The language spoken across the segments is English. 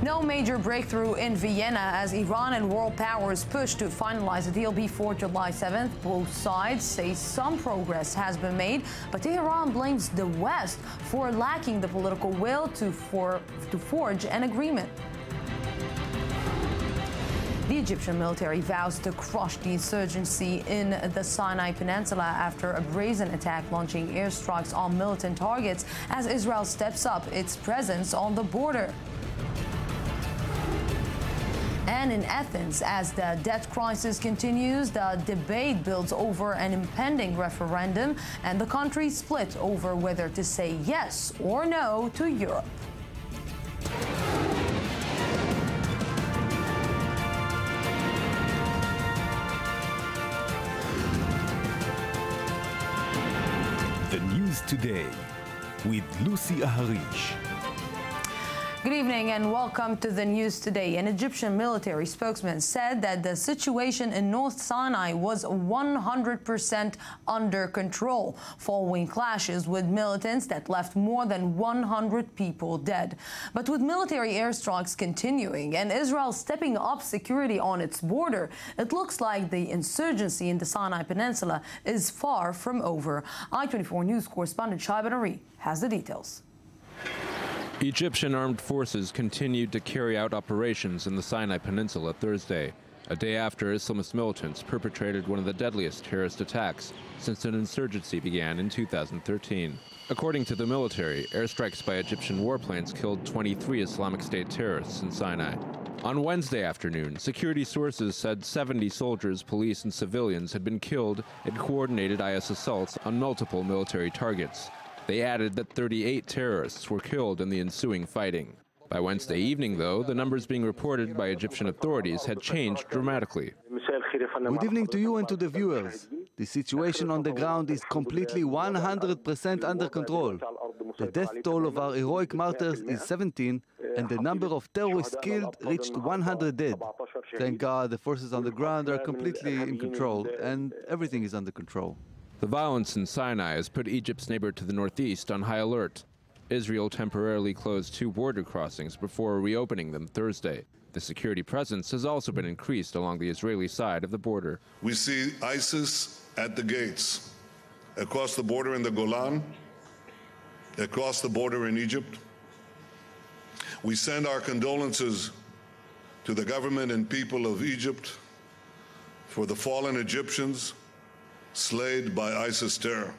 No major breakthrough in Vienna as Iran and world powers push to finalize a deal before July 7th. Both sides say some progress has been made, but Tehran blames the West for lacking the political will to forge an agreement. The Egyptian military vows to crush the insurgency in the Sinai Peninsula after a brazen attack launching airstrikes on militant targets as Israel steps up its presence on the border. And in Athens, as the debt crisis continues, the debate builds over an impending referendum, and the country split over whether to say yes or no to Europe. The News Today with Lucy Aharish. Good evening and welcome to the News Today. An Egyptian military spokesman said that the situation in North Sinai was 100% under control, following clashes with militants that left more than 100 people dead. But with military airstrikes continuing and Israel stepping up security on its border, it looks like the insurgency in the Sinai Peninsula is far from over. I-24 News correspondent Shai Ben-Ari has the details. Egyptian armed forces continued to carry out operations in the Sinai Peninsula Thursday, a day after Islamist militants perpetrated one of the deadliest terrorist attacks since an insurgency began in 2013. According to the military, airstrikes by Egyptian warplanes killed 23 Islamic State terrorists in Sinai. On Wednesday afternoon, security sources said 70 soldiers, police, and civilians had been killed in coordinated IS assaults on multiple military targets. They added that 38 terrorists were killed in the ensuing fighting. By Wednesday evening, though, the numbers being reported by Egyptian authorities had changed dramatically. Good evening to you and to the viewers. The situation on the ground is completely 100% under control. The death toll of our heroic martyrs is 17, and the number of terrorists killed reached 100 dead. Thank God the forces on the ground are completely in control, and everything is under control. The violence in Sinai has put Egypt's neighbor to the northeast on high alert. Israel temporarily closed 2 border crossings before reopening them Thursday. The security presence has also been increased along the Israeli side of the border. We see ISIS at the gates, across the border in the Golan, across the border in Egypt. We send our condolences to the government and people of Egypt for the fallen Egyptians slayed by ISIS terror.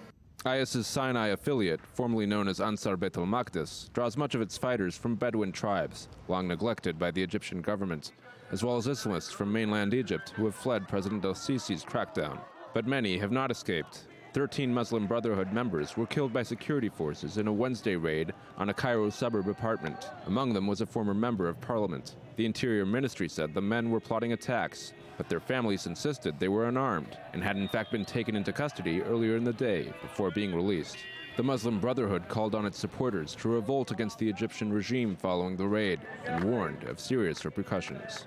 IS's Sinai affiliate, formerly known as Ansar Beit al-Maqdis, draws much of its fighters from Bedouin tribes, long neglected by the Egyptian government, as well as Islamists from mainland Egypt who have fled President al-Sisi's crackdown. But many have not escaped. 13 Muslim Brotherhood members were killed by security forces in a Wednesday raid on a Cairo suburb apartment. Among them was a former member of parliament. The Interior Ministry said the men were plotting attacks, but their families insisted they were unarmed and had in fact been taken into custody earlier in the day before being released. The Muslim Brotherhood called on its supporters to revolt against the Egyptian regime following the raid and warned of serious repercussions.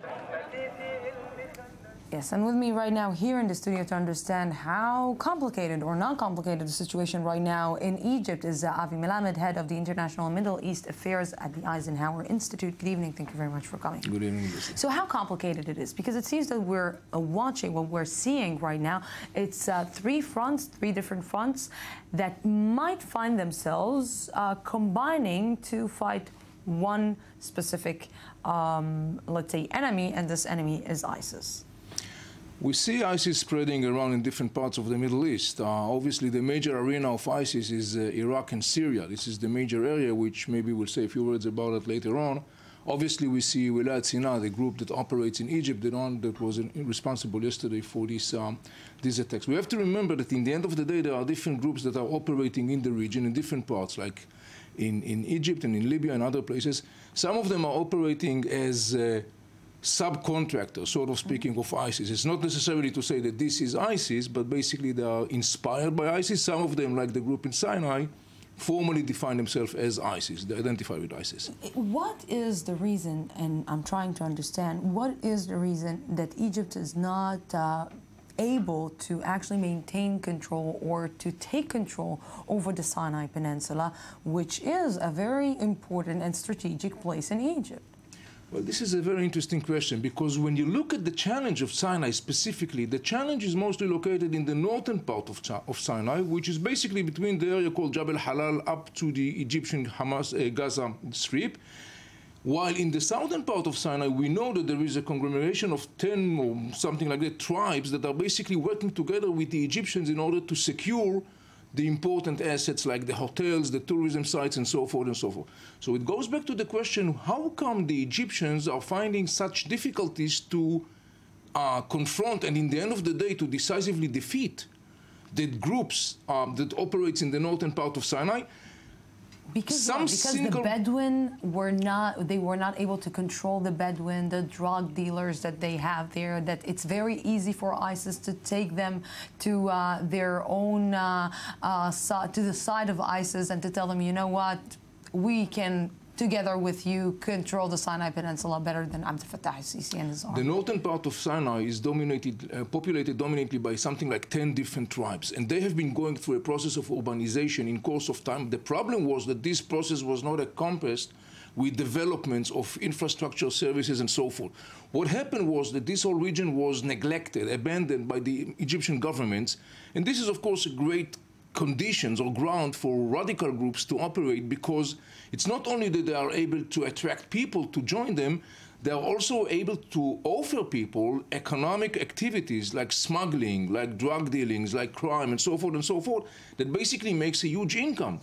Yes, and with me right now here in the studio to understand how complicated or not complicated the situation right now in Egypt is Avi Melamed, head of the International and Middle East Affairs at the Eisenhower Institute. Good evening. Thank you very much for coming. Good evening, Lucy. So how complicated it is? Because it seems that we're watching what we're seeing right now. It's 3 different fronts that might find themselves combining to fight one specific, let's say, enemy, and this enemy is ISIS. We see ISIS spreading around in different parts of the Middle East. Obviously, the major arena of ISIS is Iraq and Syria. This is the major area, which maybe we'll say a few words about it later on. Obviously, we see Wilayat Sina, the group that operates in Egypt, the one that was responsible yesterday for these attacks. We have to remember that in the end of the day, there are different groups that are operating in the region in different parts, like in Egypt and in Libya and other places. Some of them are operating as subcontractor, sort of speaking, of ISIS. It's not necessarily to say that this is ISIS, but basically they are inspired by ISIS. Some of them, like the group in Sinai, formally define themselves as ISIS. They identify with ISIS. What is the reason, and I'm trying to understand, what is the reason that Egypt is not able to actually maintain control or to take control over the Sinai Peninsula, which is a very important and strategic place in Egypt? Well, this is a very interesting question, because when you look at the challenge of Sinai specifically, the challenge is mostly located in the northern part of Sinai, which is basically between the area called Jabal Halal up to the Egyptian Gaza Strip. While in the southern part of Sinai, we know that there is a conglomeration of 10 or something like that tribes that are basically working together with the Egyptians in order to secure the important assets like the hotels, the tourism sites, and so forth and so forth. So it goes back to the question, how come the Egyptians are finding such difficulties to confront and in the end of the day to decisively defeat the groups that operates in the northern part of Sinai? Because the Bedouin were not able to control the Bedouin, the drug dealers that they have there, that it's very easy for ISIS to take them to their own, to the side of ISIS and to tell them, you know what, we can, together with you, control the Sinai Peninsula better than Abdel Fattah al-Sisi and his army. The northern part of Sinai is populated dominantly by something like 10 different tribes, and they have been going through a process of urbanization in course of time. The problem was that this process was not encompassed with developments of infrastructure, services, and so forth. What happened was that this whole region was neglected, abandoned by the Egyptian governments, and this is, of course, a great conditions or ground for radical groups to operate, because it's not only that they are able to attract people to join them, they are also able to offer people economic activities like smuggling, like drug dealings, like crime, and so forth, that basically makes a huge income.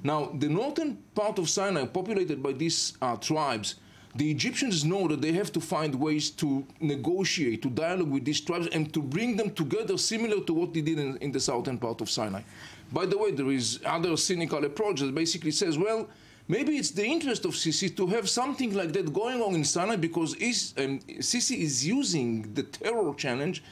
Now, the northern part of Sinai, populated by these tribes, the Egyptians know that they have to find ways to negotiate, to dialogue with these tribes, and to bring them together similar to what they did in the southern part of Sinai. By the way, there is other cynical approach that basically says, well, maybe it's the interest of Sisi to have something like that going on in Sinai, because Sisi is using the terror challenge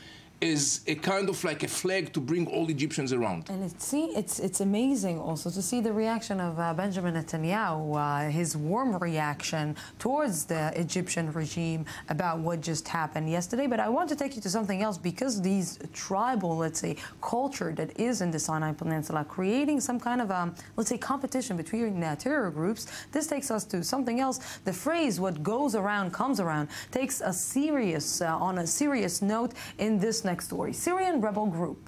is a kind of like a flag to bring all Egyptians around. And it's amazing also to see the reaction of Benjamin Netanyahu, his warm reaction towards the Egyptian regime about what just happened yesterday. But I want to take you to something else, because these tribal, let's say, culture that is in the Sinai Peninsula, creating some kind of, let's say, competition between terror groups. This takes us to something else. The phrase, what goes around comes around, takes a serious, on a serious note in this next story. Syrian rebel group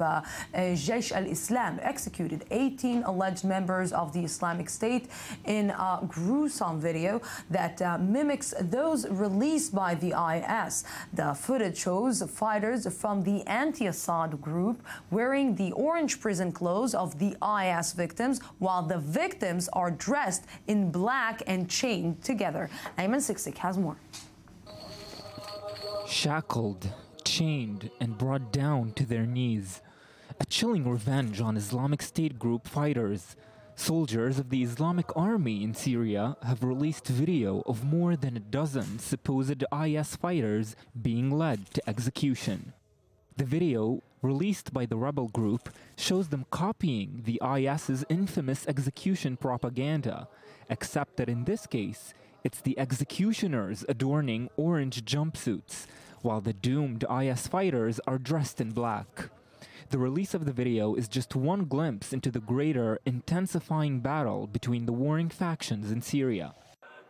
Jaish al-Islam executed 18 alleged members of the Islamic State in a gruesome video that mimics those released by the IS. The footage shows fighters from the anti-Assad group wearing the orange prison clothes of the IS victims, while the victims are dressed in black and chained together. Ayman Siksik has more. Shackled, chained, and brought down to their knees. A chilling revenge on Islamic State group fighters. Soldiers of the Islamic Army in Syria have released video of more than a dozen supposed IS fighters being led to execution. The video, released by the rebel group, shows them copying the IS's infamous execution propaganda, except that in this case, it's the executioners adorning orange jumpsuits, while the doomed IS fighters are dressed in black. The release of the video is just one glimpse into the greater, intensifying battle between the warring factions in Syria.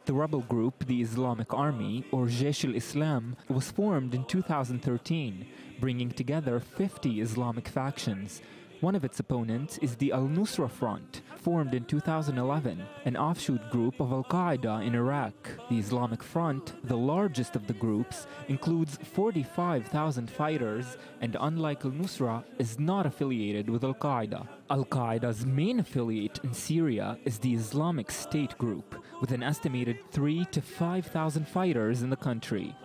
The rebel group, the Islamic Army, or Jaish al-Islam, was formed in 2013, bringing together 50 Islamic factions. One of its opponents is the Al-Nusra Front, formed in 2011, an offshoot group of Al-Qaeda in Iraq. The Islamic Front, the largest of the groups, includes 45,000 fighters, and unlike Al-Nusra, is not affiliated with Al-Qaeda. Al-Qaeda's main affiliate in Syria is the Islamic State group, with an estimated 3,000 to 5,000 fighters in the country.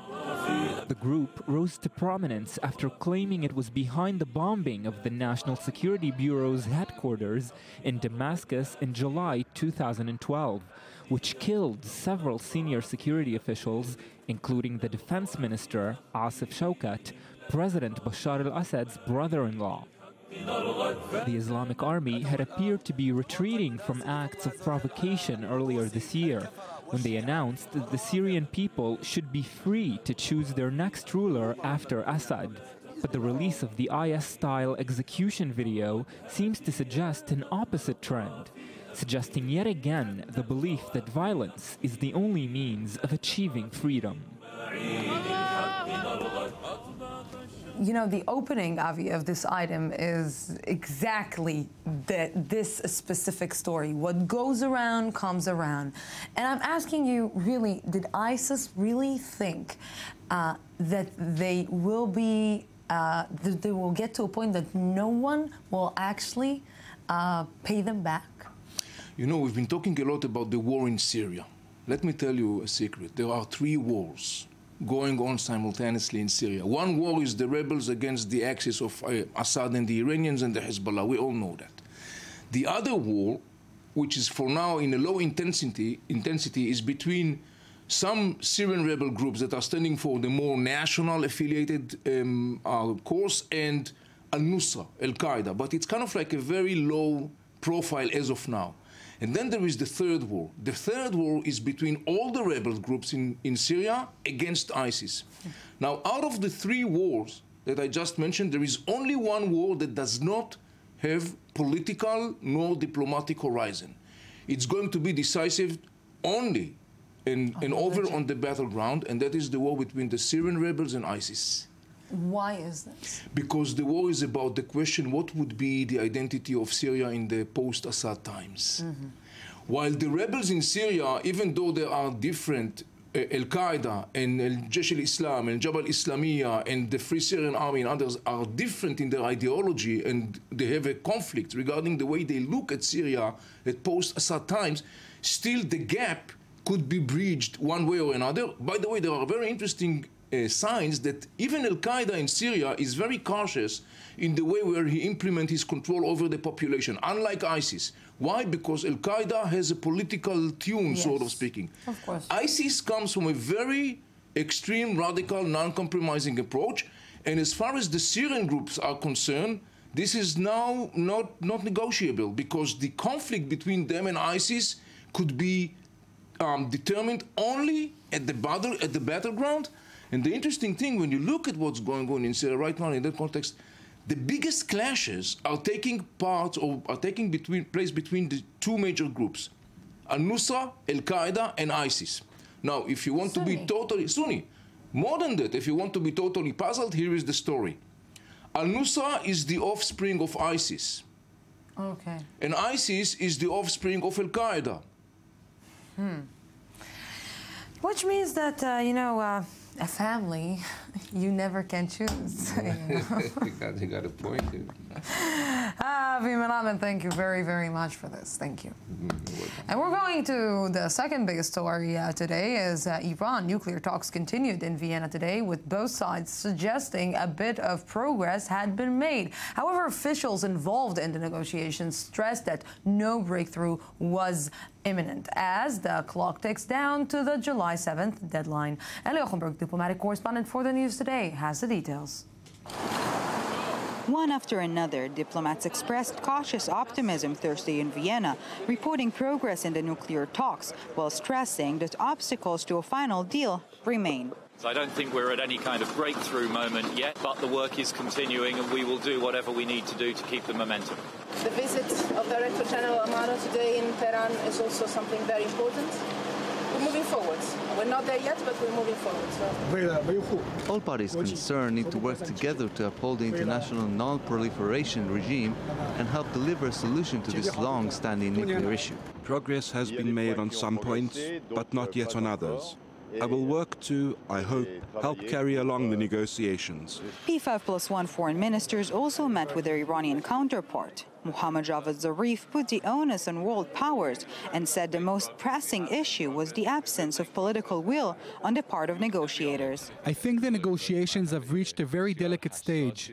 The group rose to prominence after claiming it was behind the bombing of the National Security Bureau's headquarters in Damascus in July 2012, which killed several senior security officials, including the defense minister, Asif Shaukat, President Bashar al-Assad's brother-in-law. The Islamic Army had appeared to be retreating from acts of provocation earlier this year, when they announced that the Syrian people should be free to choose their next ruler after Assad. But the release of the IS-style execution video seems to suggest an opposite trend. suggesting yet again the belief that violence is the only means of achieving freedom. You know, the opening, Avi, of this item is exactly this specific story. What goes around comes around. And I'm asking you, really, did ISIS really think that they will be, that they will get to a point that no one will actually pay them back? You know, we've been talking a lot about the war in Syria. Let me tell you a secret. There are 3 wars going on simultaneously in Syria. One war is the rebels against the axis of Assad and the Iranians and the Hezbollah. We all know that. The other war, which is for now in a low intensity is between some Syrian rebel groups that are standing for the more national affiliated course and al-Nusra, Al-Qaeda. But it's kind of like a very low profile as of now. And then there is the third war. The third war is between all the rebel groups in Syria against ISIS. Now, out of the 3 wars that I just mentioned, there is only one war that does not have political nor diplomatic horizon. It's going to be decisive only and over on the battleground, and that is the war between the Syrian rebels and ISIS. Why is this? Because the war is about the question, what would be the identity of Syria in the post-Assad times? While the rebels in Syria, even though there are different, Al-Qaeda and Al-Jaysh al-Islam and Jabhat al-Islamiyya and the Free Syrian Army and others are different in their ideology and they have a conflict regarding the way they look at Syria at post-Assad times, still the gap could be bridged one way or another. By the way, there are very interesting signs that even Al-Qaeda in Syria is very cautious in the way where he implements his control over the population, unlike ISIS. Why? Because Al-Qaeda has a political tune, sort of speaking. Of course. ISIS comes from a very extreme, radical, non-compromising approach, and as far as the Syrian groups are concerned, this is now not negotiable, because the conflict between them and ISIS could be determined only at the battleground. And the interesting thing, when you look at what's going on in Syria right now in that context, the biggest clashes are taking place between the 2 major groups, al-Nusra, Al-Qaeda, and ISIS. Now, if you want to be totally Sunni, more than that, if you want to be totally puzzled, here is the story. Al-Nusra is the offspring of ISIS. Okay. And ISIS is the offspring of Al-Qaeda. Which means that, you know, a family, you never can choose. You got a point. Avi Menachem, thank you very, very much for this. Thank you. And we're going to the second biggest story today is Iran. Nuclear talks continued in Vienna today, with both sides suggesting a bit of progress had been made. However, officials involved in the negotiations stressed that no breakthrough was imminent as the clock ticks down to the July 7th deadline. Eli Ochenberg, diplomatic correspondent for the News Today, has the details. One after another, diplomats expressed cautious optimism Thursday in Vienna, reporting progress in the nuclear talks, while stressing that obstacles to a final deal remain. I don't think we're at any kind of breakthrough moment yet, but the work is continuing and we will do whatever we need to do to keep the momentum. The visit of Director General Amano today in Tehran is also something very important. We're moving forwards. We're not there yet, but we're moving forward. All parties concerned need to work together to uphold the international non-proliferation regime and help deliver a solution to this long-standing nuclear issue. Progress has been made on some points, but not yet on others. I will work to, I hope, help carry along the negotiations. P5+1 foreign ministers also met with their Iranian counterpart. Mohammad Javad Zarif put the onus on world powers and said the most pressing issue was the absence of political will on the part of negotiators. I think the negotiations have reached a very delicate stage.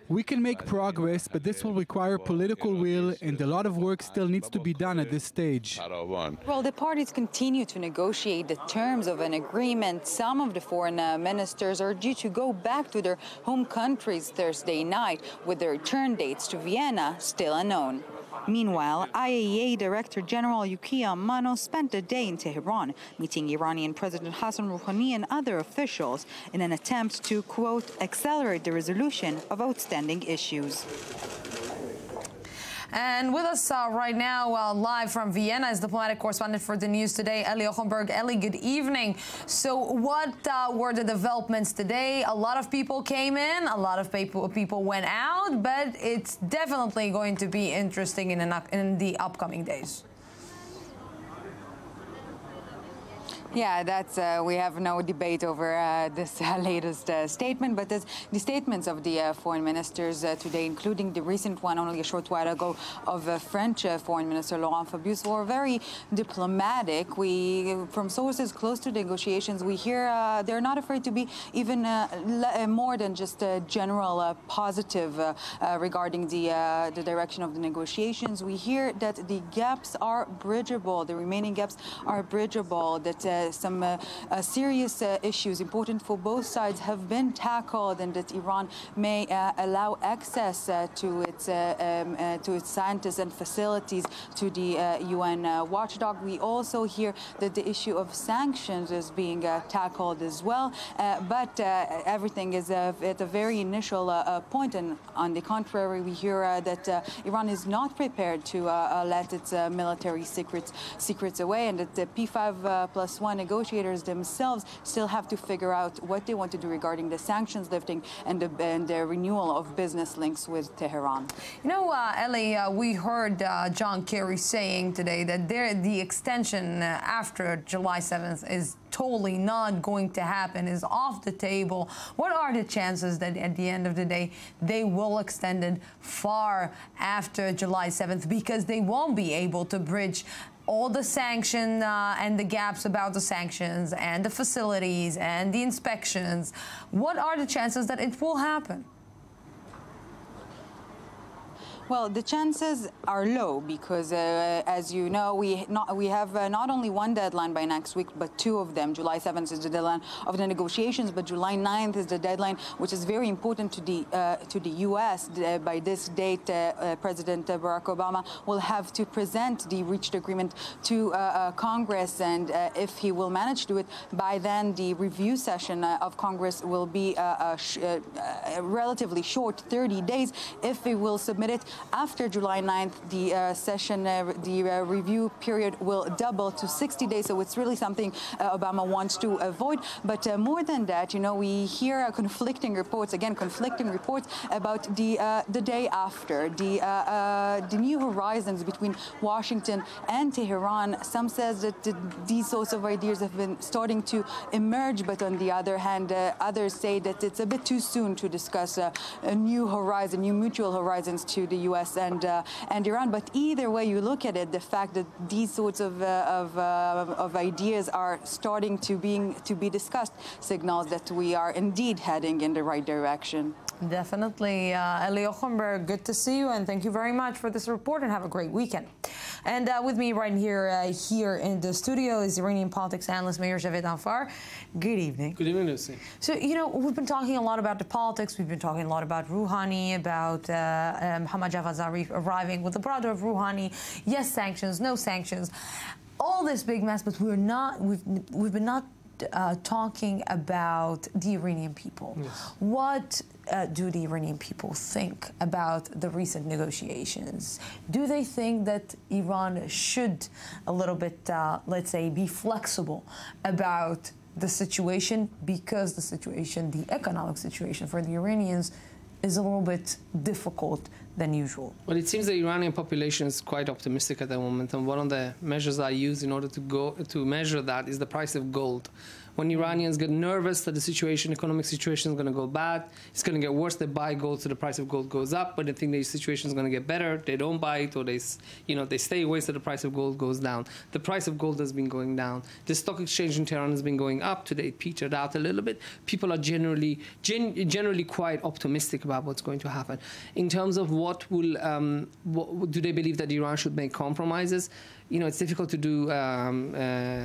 We can make progress, but this will require political will, and a lot of work still needs to be done at this stage. While the parties continue to negotiate the terms of an agreement, some of the foreign ministers are due to go back to their home countries Thursday night, with their return dates to Vienna still unknown. Meanwhile, IAEA Director General Yukiya Amano spent the day in Tehran, meeting Iranian President Hassan Rouhani and other officials in an attempt to, quote, accelerate the resolution of outstanding issues. And with us right now, live from Vienna, is diplomatic correspondent for the News Today, Eli Ochenberg. Eli, good evening. So what were the developments today? A lot of people came in, a lot of people went out, but it's definitely going to be interesting in the upcoming days. Yeah, that's we have no debate over this latest statement, but the statements of the foreign ministers today, including the recent one only a short while ago of French Foreign Minister Laurent Fabius, were very diplomatic. From sources close to negotiations, we hear they're not afraid to be even more than just a general positive regarding the direction of the negotiations. We hear that the gaps are bridgeable, the remaining gaps are bridgeable, that some serious issues important for both sides have been tackled, and that Iran may allow access to its scientists and facilities to the UN watchdog. We also hear that the issue of sanctions is being tackled as well, but everything is at a very initial point, and on the contrary, we hear that Iran is not prepared to let its military secrets away, and that the P5+1 negotiators themselves still have to figure out what they want to do regarding the sanctions lifting and the renewal of business links with Tehran. You know, Eli, we heard John Kerry saying today that the extension after July 7th is totally not going to happen, is off the table. What are the chances that at the end of the day they will extend it far after July 7th, because they won't be able to bridge all the sanction and the gaps about the sanctions and the facilities and the inspections? What are the chances that it will happen? Well, the chances are low because, as you know, we have not only one deadline by next week, but two of them. July 7th is the deadline of the negotiations, but July 9th is the deadline, which is very important to the U.S. By this date, President Barack Obama will have to present the reached agreement to Congress, and if he will manage to do it, by then the review session of Congress will be relatively short, 30 days. If he will submit it after July 9th, the review period will double to 60 days. So it's really something Obama wants to avoid. But more than that, you know, we hear conflicting reports about the day after, the new horizons between Washington and Tehran. Some says that these sorts of ideas have been starting to emerge, but on the other hand, others say that it's a bit too soon to discuss a new horizon, new mutual horizons to the U.S. and Iran. But either way you look at it, the fact that these sorts of ideas are starting to be discussed signals that we are indeed heading in the right direction. Definitely. Eli Ochenberg, good to see you, and thank you very much for this report, and have a great weekend. And with me right here in the studio is Iranian politics analyst Meir Javed Anfar. Good evening. Good evening, Lucy. So, you know, we've been talking a lot about the politics. We've been talking a lot about Rouhani, about Mohammad Javad Zarif arriving with the brother of Rouhani. Yes, sanctions, no sanctions. All this big mess, but we've been not talking about the Iranian people. Yes. What do the Iranian people think about the recent negotiations? Do they think that Iran should a little bit, let's say, be flexible about the situation, because the economic situation for the Iranians is a little bit difficult than usual? Well, it seems the Iranian population is quite optimistic at the moment, and one of the measures I use in order to measure that is the price of gold. When Iranians get nervous that the economic situation is going to go bad, it's going to get worse, they buy gold, so the price of gold goes up. When they think the situation is going to get better, they don't buy it, or they stay away, so the price of gold goes down. The price of gold has been going down. The stock exchange in Tehran has been going up. Today it petered out a little bit. People are generally quite optimistic about what's going to happen. In terms of do they believe that Iran should make compromises? it's difficult to do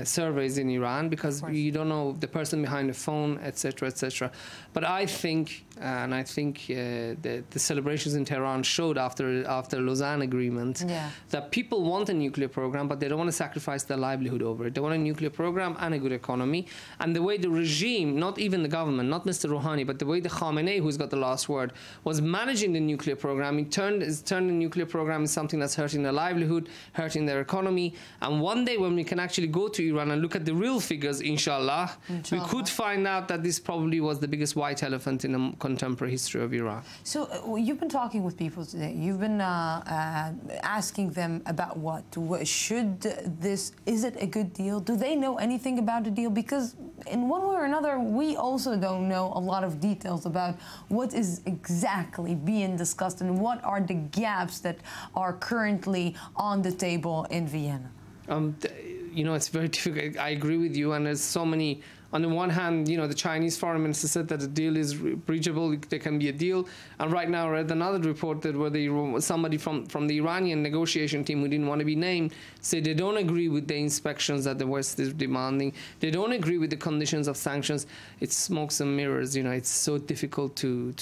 surveys in Iran because you don't know the person behind the phone, etc., etc. But I think, the celebrations in Tehran showed after Lausanne agreement that people want a nuclear program, but they don't want to sacrifice their livelihood over it. They want a nuclear program and a good economy. And the way the regime, not even the government, not Mr. Rouhani, but the way the Khamenei, who's got the last word, was managing the nuclear program, it turned the nuclear program into something that's hurting their livelihood, hurting their economy. And one day when we can actually go to Iran and look at the real figures, inshallah, we could find out that this probably was the biggest white elephant in the contemporary history of Iran. So you've been talking with people today. You've been asking them about what? Is it a good deal? Do they know anything about the deal? Because in one way or another, we also don't know a lot of details about what is exactly being discussed and what are the gaps that are currently on the table in Vienna. It's very difficult. I agree with you, and there's so many. On the one hand, the Chinese foreign minister said that the deal is breachable, there can be a deal. And right now I read another report that where somebody from the Iranian negotiation team who didn't want to be named said they don't agree with the inspections that the West is demanding. They don't agree with the conditions of sanctions. It's smokes and mirrors. It's so difficult to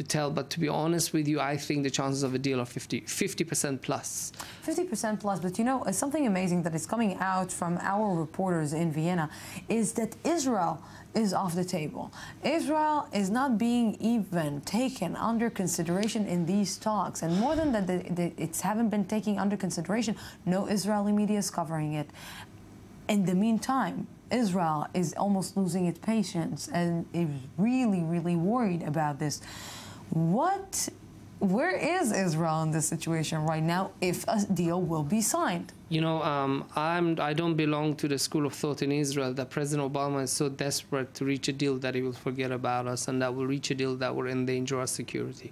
tell, but to be honest with you, I think the chances of a deal are 50% plus. 50% plus, but something amazing that is coming out from our reporters in Vienna is that Israel is off the table. Israel is not being even taken under consideration in these talks, and more than that, it haven't been taken under consideration. No Israeli media is covering it. In the meantime, Israel is almost losing its patience and is really, really worried about this. Where is Israel in this situation right now if a deal will be signed? I don't belong to the school of thought in Israel that President Obama is so desperate to reach a deal that he will forget about us and that will reach a deal that will endanger our security.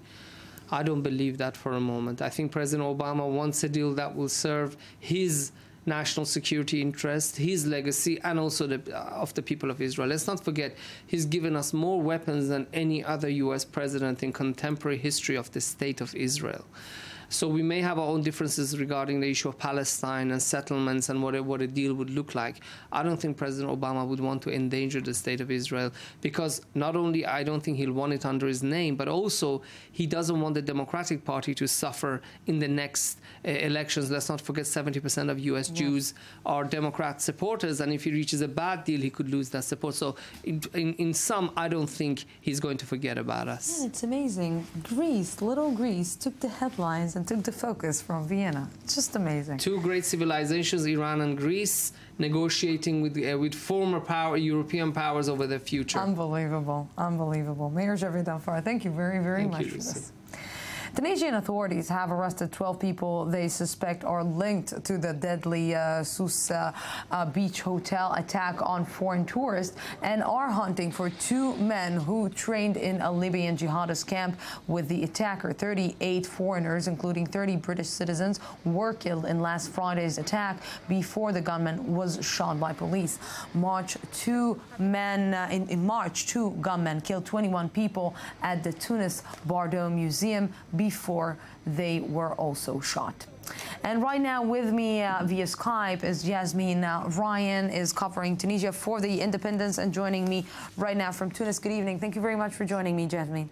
I don't believe that for a moment. I think President Obama wants a deal that will serve his national security interest, his legacy, and also of the people of Israel. Let's not forget, he's given us more weapons than any other U.S. president in contemporary history of the state of Israel. So we may have our own differences regarding the issue of Palestine and settlements and what a deal would look like. I don't think President Obama would want to endanger the state of Israel because not only I don't think he'll want it under his name, but also he doesn't want the Democratic Party to suffer in the next elections. Let's not forget 70% of U.S. Jews are Democrat supporters, and if he reaches a bad deal, he could lose that support. So in sum, I don't think he's going to forget about us. Yeah, it's amazing. Little Greece, took the headlines and took the focus from Vienna. It's just amazing. Two great civilizations, Iran and Greece, negotiating with former European powers over their future. Unbelievable, unbelievable. Mayor Jaffa Port, thank you very, very much for this. Tunisian authorities have arrested 12 people they suspect are linked to the deadly Sousse beach hotel attack on foreign tourists and are hunting for 2 men who trained in a Libyan jihadist camp with the attacker. 38 foreigners, including 30 British citizens, were killed in last Friday's attack before the gunman was shot by police. In March, 2 gunmen killed 21 people at the Tunis Bardo Museum before they were also shot. And right now with me via Skype is Jasmine Ryan, is covering Tunisia for The Independence and joining me right now from Tunis. Good evening. Thank you very much for joining me, Jasmine.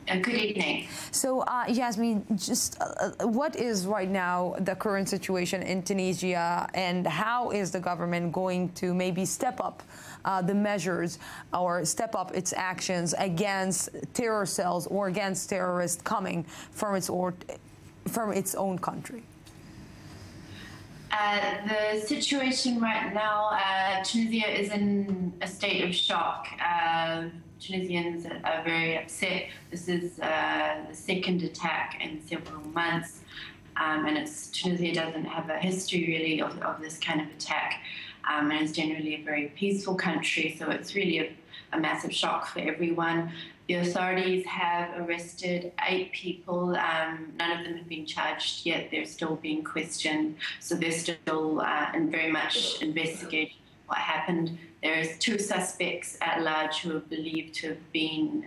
Good evening. So, Jasmine, just what is right now the current situation in Tunisia, and how is the government going to maybe step up the measures or step up its actions against terror cells or against terrorists coming from its own country? The situation right now, Tunisia is in a state of shock. Tunisians are very upset. This is the second attack in several months, and Tunisia doesn't have a history really of this kind of attack, and it's generally a very peaceful country, so it's really a massive shock for everyone. The authorities have arrested 8 people. None of them have been charged yet. They're still being questioned, so they're still very much investigating what happened. There is 2 suspects at large who are believed to have been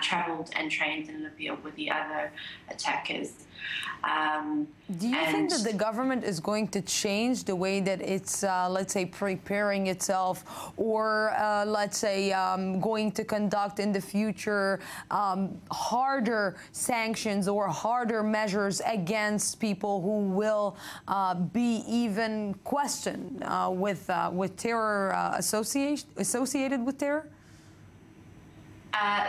travelled and trained in Libya with the other attackers. Do you think that the government is going to change the way that it's, let's say, preparing itself, or let's say going to conduct in the future harder sanctions or harder measures against people who will be even questioned with terror associated with terror?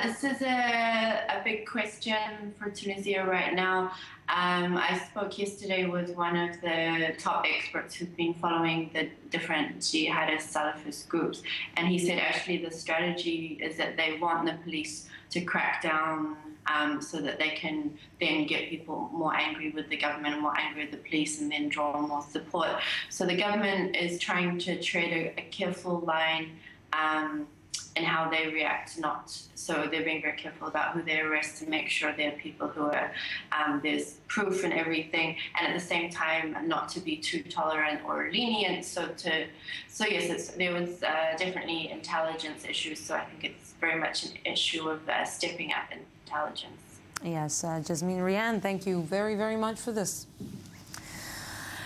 This is a big question for Tunisia right now. I spoke yesterday with one of the top experts who've been following the different jihadist Salafist groups, and he said actually the strategy is that they want the police to crack down so that they can then get people more angry with the government and more angry with the police and then draw more support. So the government is trying to tread a careful line and how they react, so they're being very careful about who they arrest to make sure they're people who are, there's proof and everything, and at the same time not to be too tolerant or lenient. So yes, there was definitely intelligence issues, so I think it's very much an issue of stepping up intelligence. Yes, Jasmine Rianne, thank you very, very much for this.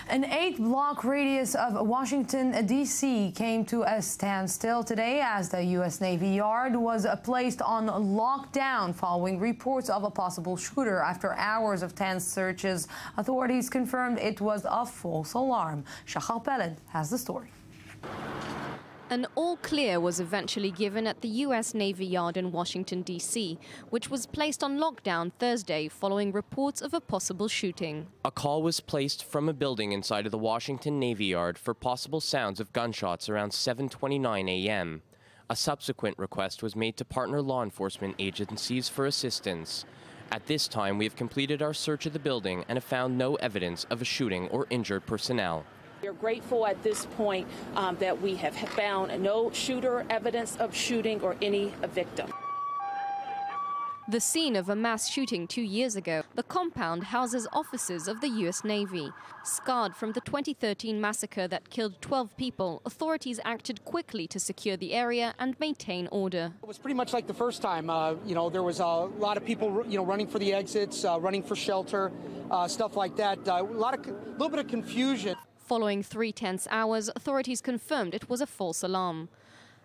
An 8-block radius of Washington, D.C. came to a standstill today as the U.S. Navy Yard was placed on lockdown following reports of a possible shooter. After hours of tense searches, authorities confirmed it was a false alarm. Shachar Peled has the story. An all-clear was eventually given at the U.S. Navy Yard in Washington, D.C., which was placed on lockdown Thursday following reports of a possible shooting. A call was placed from a building inside of the Washington Navy Yard for possible sounds of gunshots around 7:29 a.m. A subsequent request was made to partner law enforcement agencies for assistance. At this time, we have completed our search of the building and have found no evidence of a shooting or injured personnel. We are grateful at this point that we have found no shooter, evidence of shooting, or any victim. The scene of a mass shooting 2 years ago, the compound houses officers of the U.S. Navy. Scarred from the 2013 massacre that killed 12 people, authorities acted quickly to secure the area and maintain order. It was pretty much like the first time. There was a lot of people, running for the exits, running for shelter, stuff like that. A little bit of confusion. Following 3 tense hours, authorities confirmed it was a false alarm.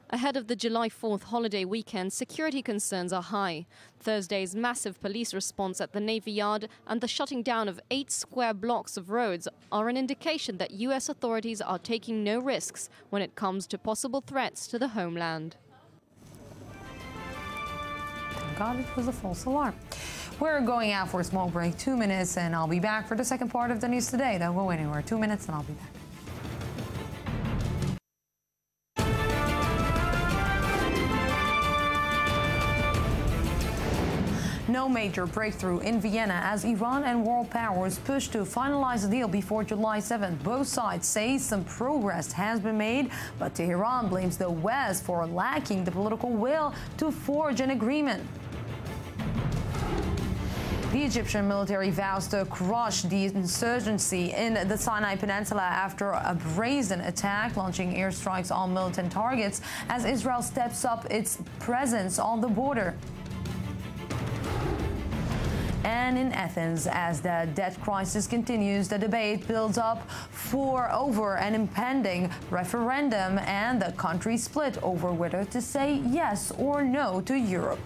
Ahead of the July 4th holiday weekend, security concerns are high. Thursday's massive police response at the Navy Yard and the shutting down of 8 square blocks of roads are an indication that U.S. authorities are taking no risks when it comes to possible threats to the homeland. Thank God it was a false alarm. We're going out for a small break, 2 minutes, and I'll be back for the second part of the news today. Don't go anywhere. 2 minutes and I'll be back. No major breakthrough in Vienna as Iran and world powers push to finalize a deal before July 7th. Both sides say some progress has been made, but Tehran blames the West for lacking the political will to forge an agreement. The Egyptian military vows to crush the insurgency in the Sinai Peninsula after a brazen attack, launching airstrikes on militant targets as Israel steps up its presence on the border. And in Athens, as the debt crisis continues, the debate builds up over an impending referendum and the country split over whether to say yes or no to Europe.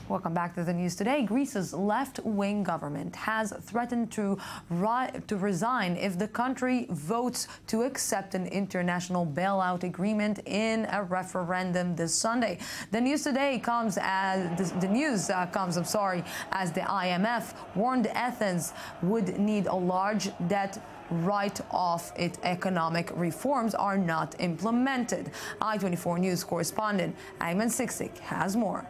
Welcome back to the news today. Greece's left-wing government has threatened to resign if the country votes to accept an international bailout agreement in a referendum this Sunday. The news today comes as the IMF warned Athens would need a large debt write-off if economic reforms are not implemented. I-24 News correspondent Ayman Siksik has more.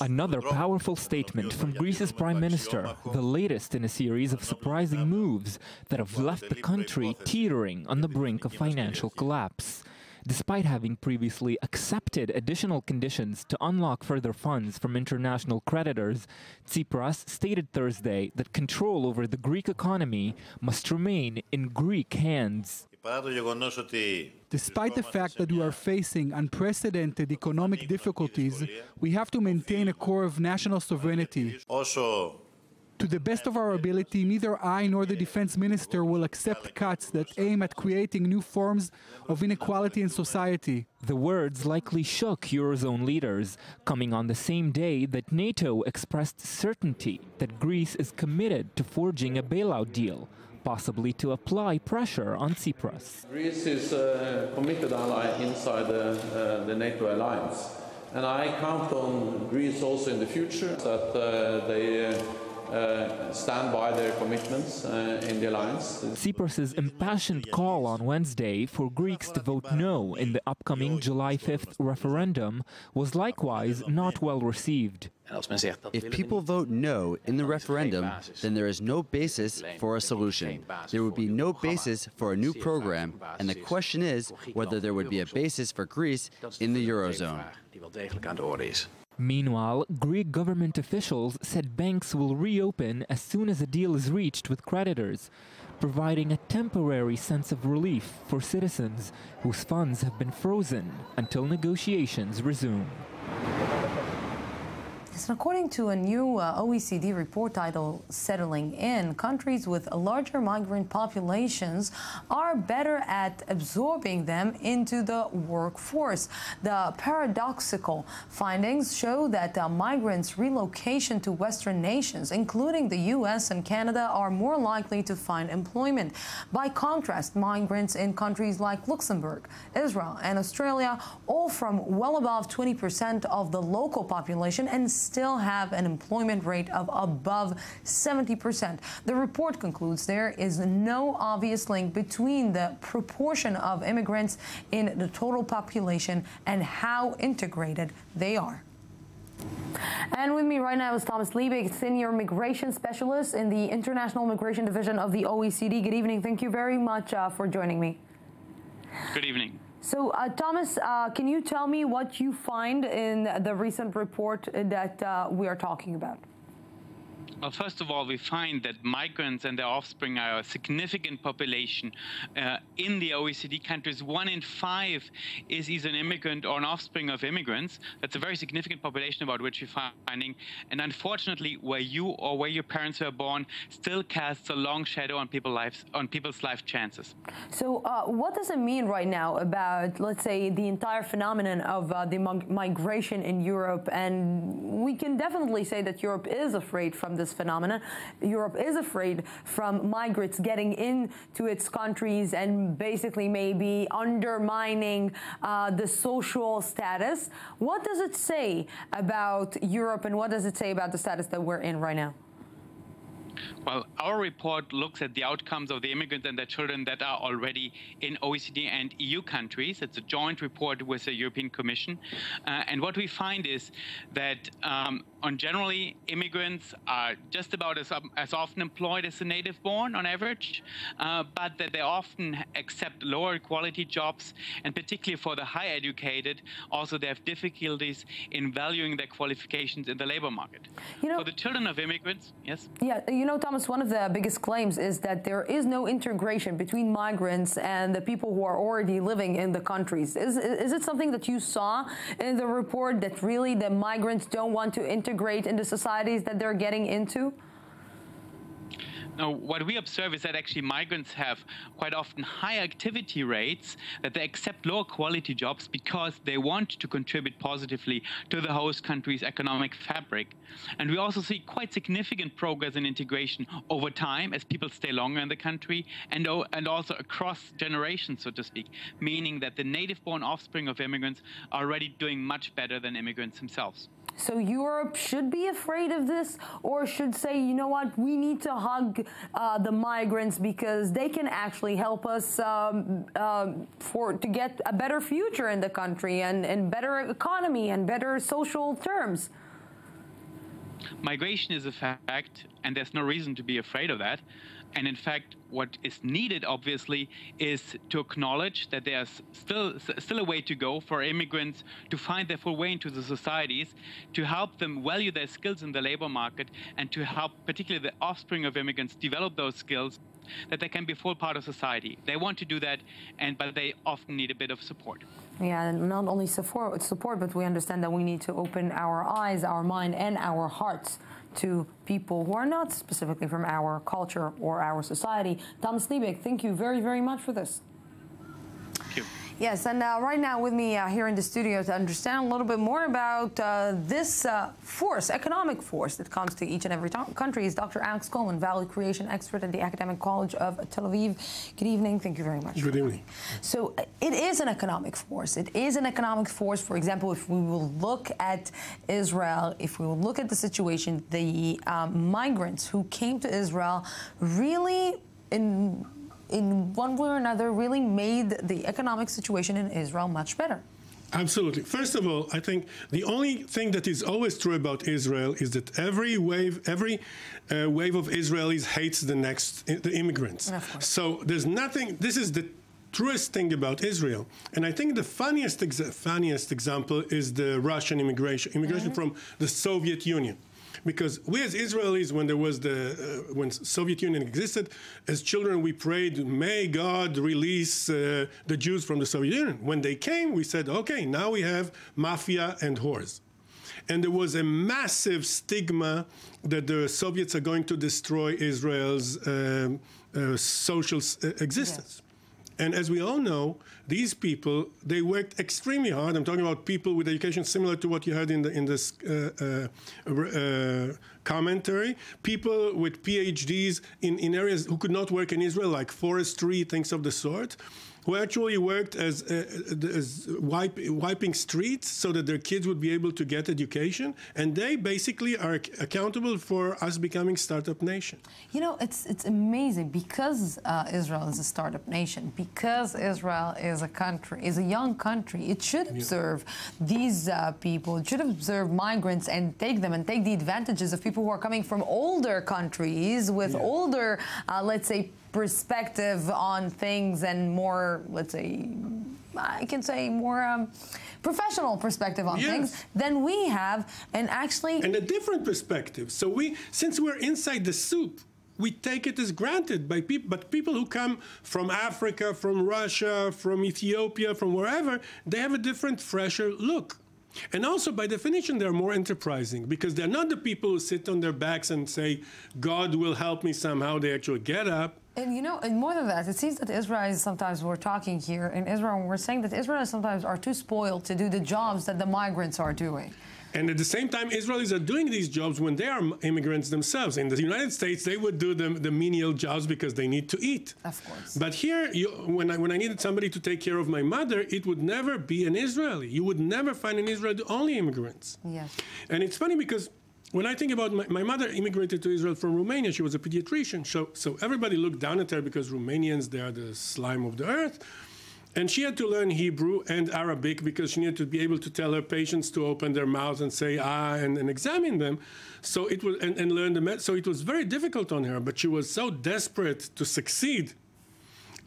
Another powerful statement from Greece's Prime Minister, the latest in a series of surprising moves that have left the country teetering on the brink of financial collapse. Despite having previously accepted additional conditions to unlock further funds from international creditors, Tsipras stated Thursday that control over the Greek economy must remain in Greek hands. Despite the fact that we are facing unprecedented economic difficulties, we have to maintain a core of national sovereignty. To the best of our ability, neither I nor the defense minister will accept cuts that aim at creating new forms of inequality in society. The words likely shook Eurozone leaders, coming on the same day that NATO expressed certainty that Greece is committed to forging a bailout deal, possibly to apply pressure on Tsipras. Greece is a committed ally inside the NATO alliance, and I count on Greece also in the future that they stand by their commitments in the alliance. Tsipras's impassioned call on Wednesday for Greeks to vote no in the upcoming July 5th referendum was likewise not well received. If people vote no in the referendum, then there is no basis for a solution. There would be no basis for a new program, and the question is whether there would be a basis for Greece in the Eurozone. Meanwhile, Greek government officials said banks will reopen as soon as a deal is reached with creditors, providing a temporary sense of relief for citizens whose funds have been frozen until negotiations resume. Yes, according to a new OECD report titled Settling In, countries with larger migrant populations are better at absorbing them into the workforce. The paradoxical findings show that migrants' relocation to Western nations, including the U.S. and Canada, are more likely to find employment. By contrast, migrants in countries like Luxembourg, Israel, and Australia, all from well above 20% of the local population, and still have an employment rate of above 70%. The report concludes there is no obvious link between the proportion of immigrants in the total population and how integrated they are. And with me right now is Thomas Liebig, Senior Migration Specialist in the International Migration Division of the OECD. Good evening. Thank you very much for joining me. Good evening. So, Thomas, can you tell me what you find in the recent report that we are talking about? Well, first of all, we find that migrants and their offspring are a significant population in the OECD countries. 1 in 5 is either an immigrant or an offspring of immigrants. That's a very significant population about which we're finding. And unfortunately, where you or where your parents were born still casts a long shadow on people's life chances. So what does it mean right now about, let's say, the entire phenomenon of the migration in Europe? And we can definitely say that Europe is afraid from this phenomenon. Europe is afraid from migrants getting into its countries and basically maybe undermining the social status. What does it say about Europe, and what does it say about the status that we're in right now? Well, our report looks at the outcomes of the immigrants and their children that are already in OECD and EU countries. It's a joint report with the European Commission. And what we find is that generally, immigrants are just about as often employed as the native-born on average, but that they often accept lower quality jobs, and particularly for the high-educated, also they have difficulties in valuing their qualifications in the labor market. For the children of immigrants, yes? Yeah, you know, Thomas, one of the biggest claims is that there is no integration between migrants and the people who are already living in the countries. Is it something that you saw in the report, that really the migrants don't want to integrate into societies that they're getting into? No, what we observe is that actually migrants have quite often high activity rates, that they accept lower quality jobs because they want to contribute positively to the host country's economic fabric. And we also see quite significant progress in integration over time as people stay longer in the country, and also across generations, so to speak, meaning that the native-born offspring of immigrants are already doing much better than immigrants themselves. So Europe should be afraid of this, or should say, you know what, we need to hug the migrants because they can actually help us to get a better future in the country and better economy and better social terms? Migration is a fact, and there's no reason to be afraid of that. And in fact, what is needed, obviously, is to acknowledge that there's still a way to go for immigrants to find their full way into the societies, to help them value their skills in the labor market, and to help particularly the offspring of immigrants develop those skills that they can be a full part of society. They want to do that, but they often need a bit of support. Yeah, and not only support, but we understand that we need to open our eyes, our mind, and our hearts to people who are not specifically from our culture or our society. Thomas Liebeck, thank you very, very much for this. Thank you. Yes, and right now with me here in the studio to understand a little bit more about this force, economic force that comes to each and every country is Dr. Alex Coleman, value creation expert at the Academic College of Tel Aviv. Good evening. Thank you very much. Good evening. So it is an economic force. It is an economic force. For example, if we will look at Israel, if we will look at the situation, the migrants who came to Israel really in one way or another, really made the economic situation in Israel much better. Absolutely. First of all, I think the only thing that is always true about Israel is that every wave of Israelis hates the immigrants. So there's nothing. This is the truest thing about Israel. And I think the funniest example is the Russian immigration from the Soviet Union. Because we as Israelis, when there was when Soviet Union existed, as children we prayed, may God release the Jews from the Soviet Union. When they came, we said, okay, now we have mafia and whores. And there was a massive stigma that the Soviets are going to destroy Israel's social existence. Yes. And as we all know, these people, they worked extremely hard. I'm talking about people with education similar to what you had in this commentary. People with PhDs in areas who could not work in Israel, like forestry, things of the sort, who actually worked as wiping streets so that their kids would be able to get education. And they basically are accountable for us becoming startup nation. You know, it's amazing because Israel is a startup nation, because Israel is a country, is a young country. It should observe these people. It should observe migrants and take them and take the advantages of people who are coming from older countries with older, let's say, perspective on things and more, let's say, I can say more professional perspective on things than we have, and actually... And a different perspective. So since we're inside the soup, we take it as granted by people, but people who come from Africa, from Russia, from Ethiopia, from wherever, they have a different, fresher look. And also, by definition, they're more enterprising because they're not the people who sit on their backs and say, God will help me somehow. They actually get up. And you know, and more than that, it seems that Israelis sometimes, we're talking here in Israel, we're saying that Israelis sometimes are too spoiled to do the jobs that the migrants are doing. And at the same time, Israelis are doing these jobs when they are immigrants themselves. In the United States, they would do the menial jobs because they need to eat. Of course. But here, when I needed somebody to take care of my mother, it would never be an Israeli. You would never find in Israel only immigrants. Yes. And it's funny because when I think about my mother immigrated to Israel from Romania. She was a pediatrician. So everybody looked down at her because Romanians, they are the slime of the earth. And she had to learn Hebrew and Arabic because she needed to be able to tell her patients to open their mouths and say and examine them. So it was and learn the so it was very difficult on her. But she was so desperate to succeed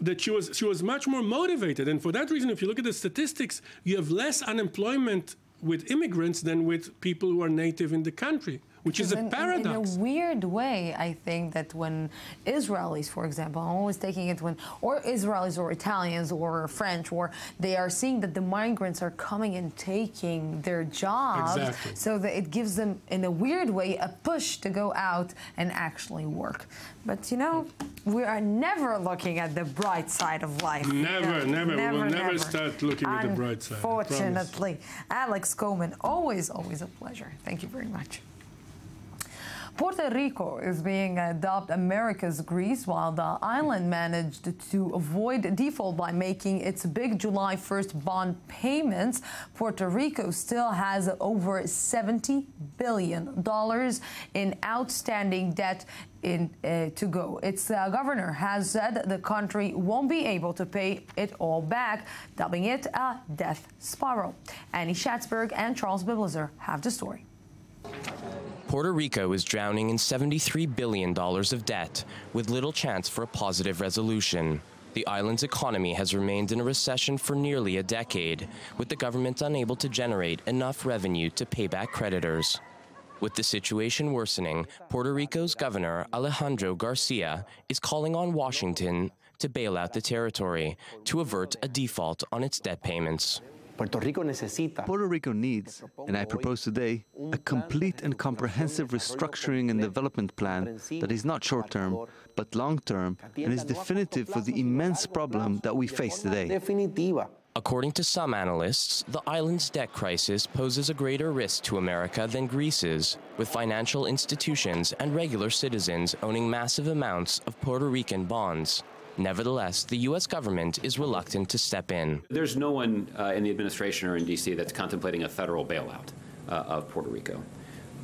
that she was much more motivated. And for that reason, if you look at the statistics, you have less unemployment with immigrants than with people who are native in the country, which is a paradox. In a weird way, I think that when Israelis, for example, I'm always taking it or Israelis or Italians or French, or they are seeing that the migrants are coming and taking their jobs, so that it gives them, in a weird way, a push to go out and actually work. But, you know, we are never looking at the bright side of life. Never. We'll never start looking at the bright side. Unfortunately. Alex Coleman, always a pleasure. Thank you very much. Puerto Rico is being dubbed America's Greece, while the island managed to avoid default by making its big July 1st bond payments. Puerto Rico still has over $70 billion in outstanding debt to go. Its governor has said the country won't be able to pay it all back, dubbing it a death spiral. Annie Schatzberg and Charles Bibleser have the story. Puerto Rico is drowning in $73 billion of debt, with little chance for a positive resolution. The island's economy has remained in a recession for nearly a decade, with the government unable to generate enough revenue to pay back creditors. With the situation worsening, Puerto Rico's Governor Alejandro Garcia is calling on Washington to bail out the territory to avert a default on its debt payments. Puerto Rico needs, and I propose today, a complete and comprehensive restructuring and development plan that is not short-term, but long-term, and is definitive for the immense problem that we face today. According to some analysts, the island's debt crisis poses a greater risk to America than Greece's, with financial institutions and regular citizens owning massive amounts of Puerto Rican bonds. Nevertheless, the U.S. government is reluctant to step in. There's no one in the administration or in D.C. that's contemplating a federal bailout of Puerto Rico.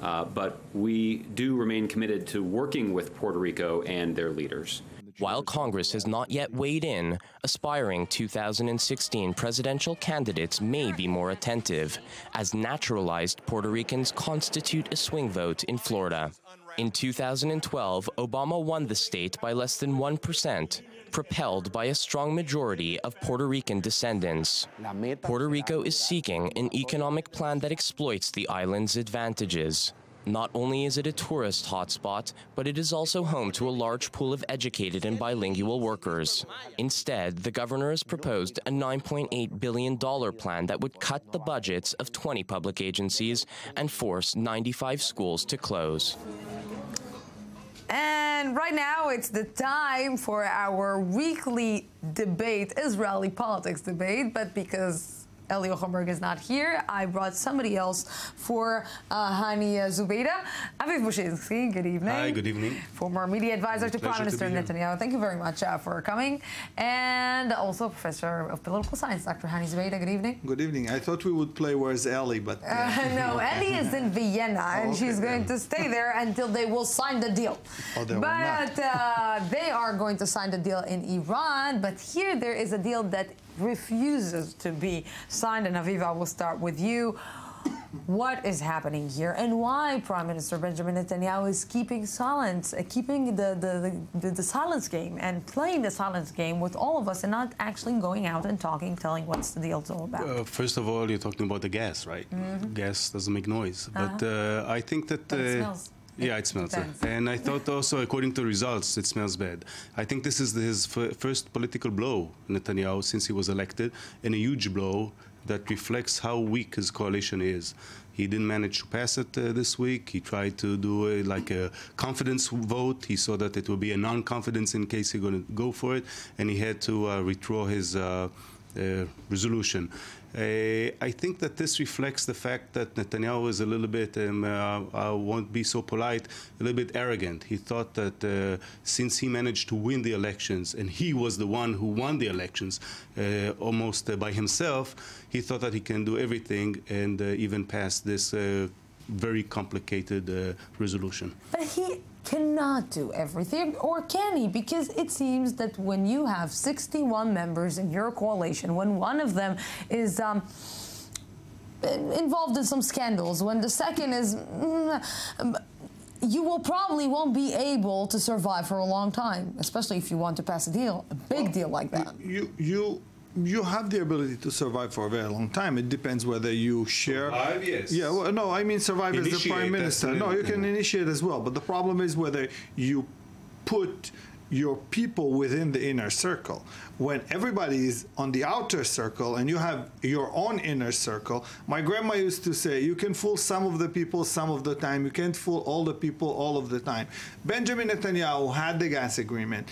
But we do remain committed to working with Puerto Rico and their leaders. While Congress has not yet weighed in, aspiring 2016 presidential candidates may be more attentive, as naturalized Puerto Ricans constitute a swing vote in Florida. In 2012, Obama won the state by less than 1%, propelled by a strong majority of Puerto Rican descendants. Puerto Rico is seeking an economic plan that exploits the island's advantages. Not only is it a tourist hotspot, but it is also home to a large pool of educated and bilingual workers. Instead, the governor has proposed a $9.8 billion plan that would cut the budgets of 20 public agencies and force 95 schools to close. And right now, it's the time for our weekly debate, Israeli politics debate, but because Eli Ochenberg is not here, I brought somebody else for Hani Zubeida. Aviv Bushinsky, good evening. Hi, good evening. Former media advisor to Prime Minister Netanyahu. Thank you very much for coming. And also Professor of Political Science, Dr. Hani Zubeida, good evening. Good evening. I thought we would play Where's Ellie, but... no, Ellie is in Vienna, and she's going to stay there until they will sign the deal. Oh, they but they are going to sign the deal in Iran, but here there is a deal that refuses to be signed. And Aviva, we'll start with you. What is happening here, and why Prime Minister Benjamin Netanyahu is keeping silence, keeping the silence game and playing the silence game with all of us and not actually going out and talking, telling what's the deal's all about? First of all, you're talking about the gas, right? Mm-hmm. Gas doesn't make noise, but I think that... it smells. Yeah, it smells. And I thought also, according to results, it smells bad. I think this is his first political blow, Netanyahu, since he was elected, and a huge blow that reflects how weak his coalition is. He didn't manage to pass it this week. He tried to do a confidence vote. He saw that it would be a non-confidence in case he's going to go for it, and he had to withdraw his resolution. I think that this reflects the fact that Netanyahu is a little bit, I won't be so polite, a little bit arrogant. He thought that since he managed to win the elections, and he was the one who won the elections almost by himself, he thought that he can do everything and even pass this very complicated resolution. But he cannot do everything, or can he? Because it seems that when you have 61 members in your coalition, when one of them is involved in some scandals, when the second is... you won't be able to survive for a long time, especially if you want to pass a deal, a big deal like that. You have the ability to survive for a very long time. It depends whether you share... Survive, yes. Yeah, well, no, I mean survive as the Prime Minister. No, you can initiate as well. But the problem is whether you put your people within the inner circle. When everybody is on the outer circle and you have your own inner circle, my grandma used to say, you can fool some of the people some of the time. You can't fool all the people all of the time. Benjamin Netanyahu had the gas agreement.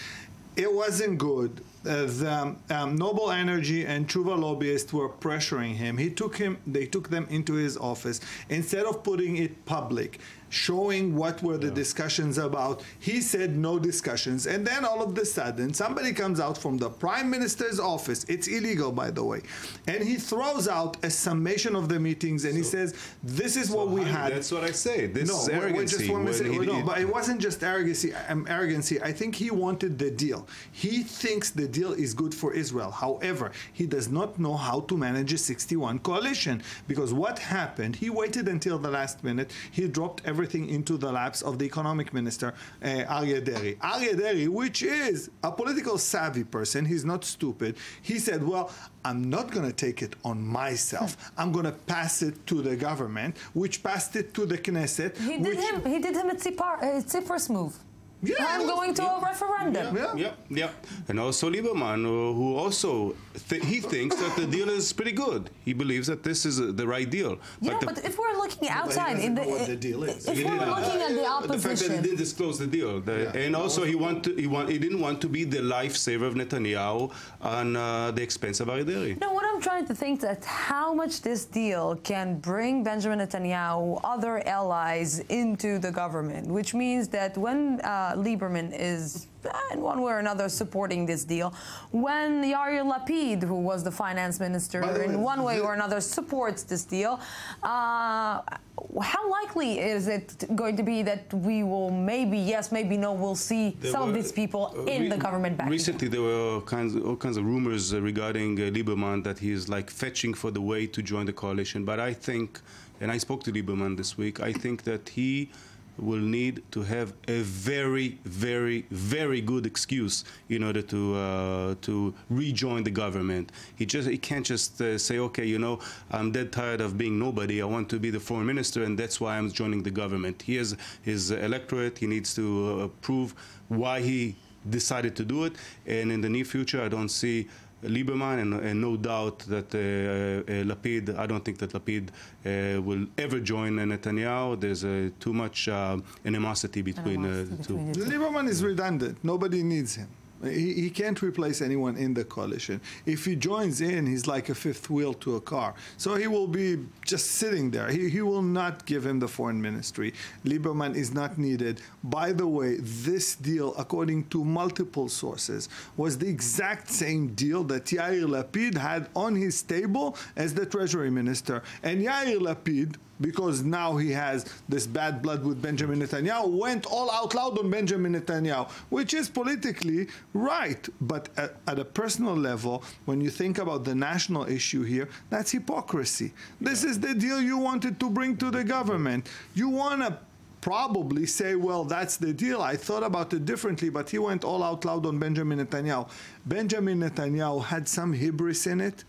It wasn't good. The Noble Energy and Truva lobbyists were pressuring him. They took them into his office. Instead of putting it public, showing what were the discussions about, he said no discussions. And then all of a sudden, somebody comes out from the Prime Minister's office. It's illegal, by the way. And he throws out a summation of the meetings, and he says, this is what we had. That's what I say. This is arrogancy. No, but it wasn't just arrogancy. I think he wanted the deal. He thinks the deal is good for Israel. However, he does not know how to manage a 61 coalition, because what happened, he waited until the last minute, he dropped everything into the laps of the economic minister, Aryeh Deri. Aryeh Deri, which is a political savvy person, he's not stupid, he said, well, I'm not going to take it on myself. I'm going to pass it to the government, which passed it to the Knesset. He did him a Tzipor's move. Yeah, I'm going to a referendum. Yeah. And also Lieberman, who also he thinks that the deal is pretty good. He believes that this is the right deal. But if we're looking outside, what the deal is. If we're looking at the opposition, the fact that he didn't disclose the deal, and also he didn't want to be the lifesaver of Netanyahu on the expense of Aryeh Deri. No, what I'm trying to think that how much this deal can bring Benjamin Netanyahu, other allies, into the government, which means that when Lieberman is in one way or another supporting this deal, when Yair Lapid, who was the finance minister, in one way or another supports this deal, how likely is it going to be that we will maybe yes, maybe no, we'll see some of these people in the government back? Recently there were all kinds of rumors regarding Lieberman that he is like fetching for the way to join the coalition. But I think, and I spoke to Lieberman this week, I think that he will need to have a very, very, very good excuse in order to rejoin the government. He can't just say, okay, you know, I'm dead tired of being nobody. I want to be the foreign minister, and that's why I'm joining the government. He has his electorate. He needs to prove why he decided to do it. And in the near future, I don't see Lieberman, and no doubt that Lapid, I don't think that Lapid will ever join Netanyahu. There's too much animosity between the two. Lieberman is redundant. Nobody needs him. He can't replace anyone in the coalition. If he joins in, he's like a fifth wheel to a car. So he will be just sitting there. He will not give him the foreign ministry. Lieberman is not needed. By the way, this deal, according to multiple sources, was the exact same deal that Yair Lapid had on his table as the treasury minister. And Yair Lapid, because now he has this bad blood with Benjamin Netanyahu, went all out loud on Benjamin Netanyahu, which is politically right. But at a personal level, when you think about the national issue here, that's hypocrisy. This is the deal you wanted to bring to the government. You want to probably say, well, that's the deal. I thought about it differently, but he went all out loud on Benjamin Netanyahu. Benjamin Netanyahu had some hubris in it,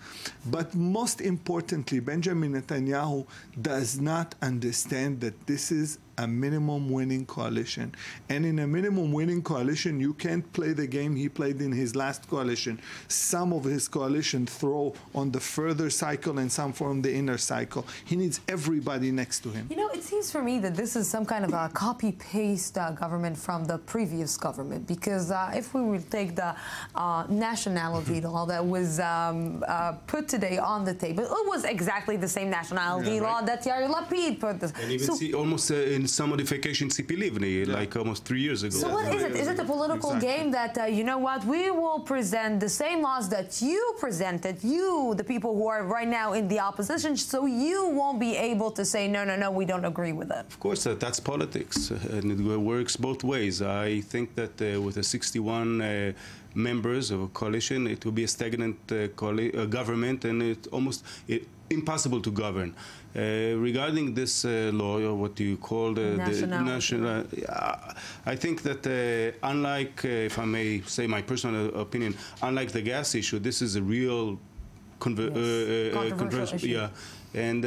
but most importantly, Benjamin Netanyahu does not understand that this is a minimum winning coalition. And in a minimum winning coalition, you can't play the game he played in his last coalition. Some of his coalition throw on the further cycle and some from the inner cycle. He needs everybody next to him. You know, it seems for me that this is some kind of a copy-paste government from the previous government, because if we will take the nationality law that was put today on the table, it was exactly the same nationality law that Yair Lapid put. And even see almost in some modification CP Livni, like almost 3 years ago. So what is it? Is it a political game that, you know what, we will present the same laws that you presented, you, the people who are right now in the opposition, so you won't be able to say, no, no, no, we don't agree with it? Of course, that's politics, and it works both ways. I think that with the 61 members of a coalition, it will be a stagnant government, and it's almost impossible to govern. Regarding this law, or what you call the national, I think that unlike, if I may say my personal opinion, unlike the gas issue, this is a real controversial issue. Yeah. And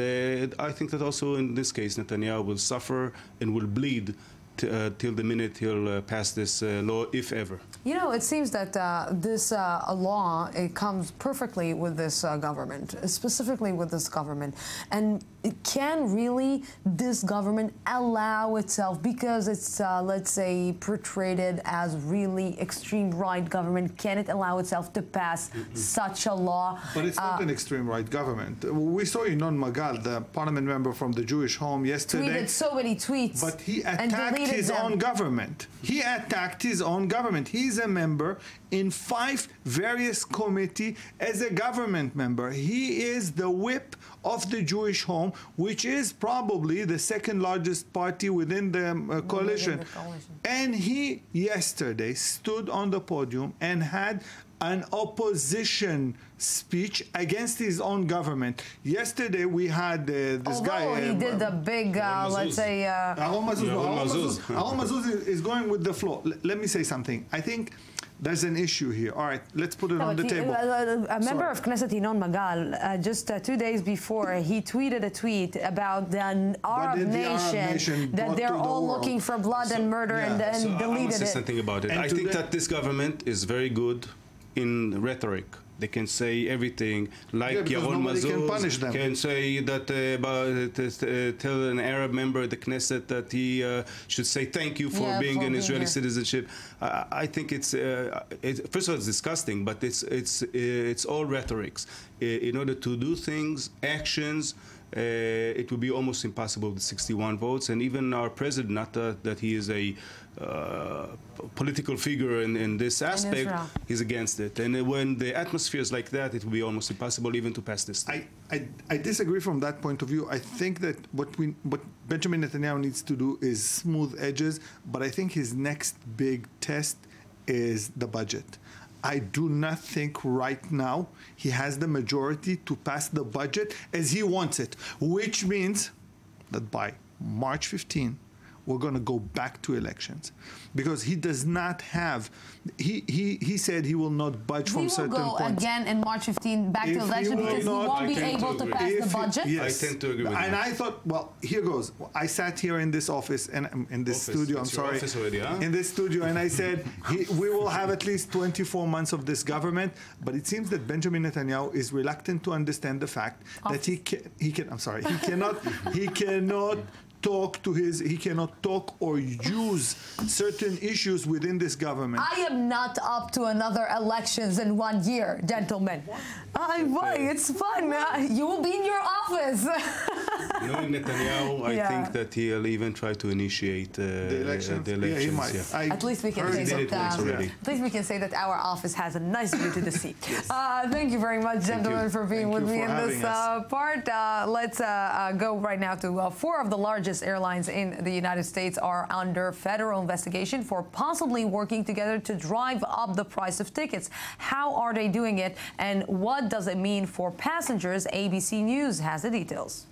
I think that also in this case, Netanyahu will suffer and will bleed till the minute he'll pass this law, if ever. You know, it seems that this law, it comes perfectly with this government, specifically with this government. And can really this government allow itself, because it's, let's say, portrayed as really extreme right government, can it allow itself to pass such a law? But it's not an extreme right government. We saw Inoon Magal, the parliament member from the Jewish Home, yesterday. Tweeted so many tweets. But he attacked his own government. He attacked his own government. He's a member in 5 various committees as a government member. He is the whip of the Jewish Home, which is probably the second largest party within the coalition. And he yesterday stood on the podium and had an opposition speech against his own government. Yesterday we had this guy. He did the big, let's say. Aaron Mazouz is going with the flow. Let me say something. I think there's an issue here. All right, let's put it on the table. A member of Knesset, Inoon Magal, just 2 days before, he tweeted a tweet about the Arab nation that they're all looking for blood and murder, and deleted I want to say it. something about it. I think that this government is very good in rhetoric. They can say everything, like Yaron Mazouz can say that tell an Arab member of the Knesset that he should say thank you for being an Israeli citizenship. I think it's first of all it's disgusting, but it's all rhetorics. In order to do things, actions. It would be almost impossible with 61 votes, and even our president, not that he is a political figure in this aspect, he's against it. And when the atmosphere is like that, it will be almost impossible even to pass this thing. I disagree from that point of view. I think that what Benjamin Netanyahu needs to do is smooth edges, but I think his next big test is the budget. I do not think right now he has the majority to pass the budget as he wants it, which means that by March 15, we're going to go back to elections, because he does not have. He said he will not budge from certain points. We will go again in March 15 back to election because he won't be able to pass the budget. Yes. I tend to agree with and you. I thought, well, here goes. I sat here in this office and in this studio. I'm sorry, already, huh? in this studio, and I said we will have at least 24 months of this government. But it seems that Benjamin Netanyahu is reluctant to understand the fact that he cannot he cannot talk or use certain issues within this government. I am not up to another elections in 1 year, gentlemen. Why? It's fun. You will be in your office. Knowing Netanyahu, I think that he'll even try to initiate the elections. Yeah, he might. At least we can say that. At least we can say that our office has a nice view to the sea. Thank you very much, gentlemen, for being with me in this part. Let's go right now to 4 of the largest airlines in the United States are under federal investigation for possibly working together to drive up the price of tickets. How are they doing it, and what does it mean for passengers? ABC News has the details.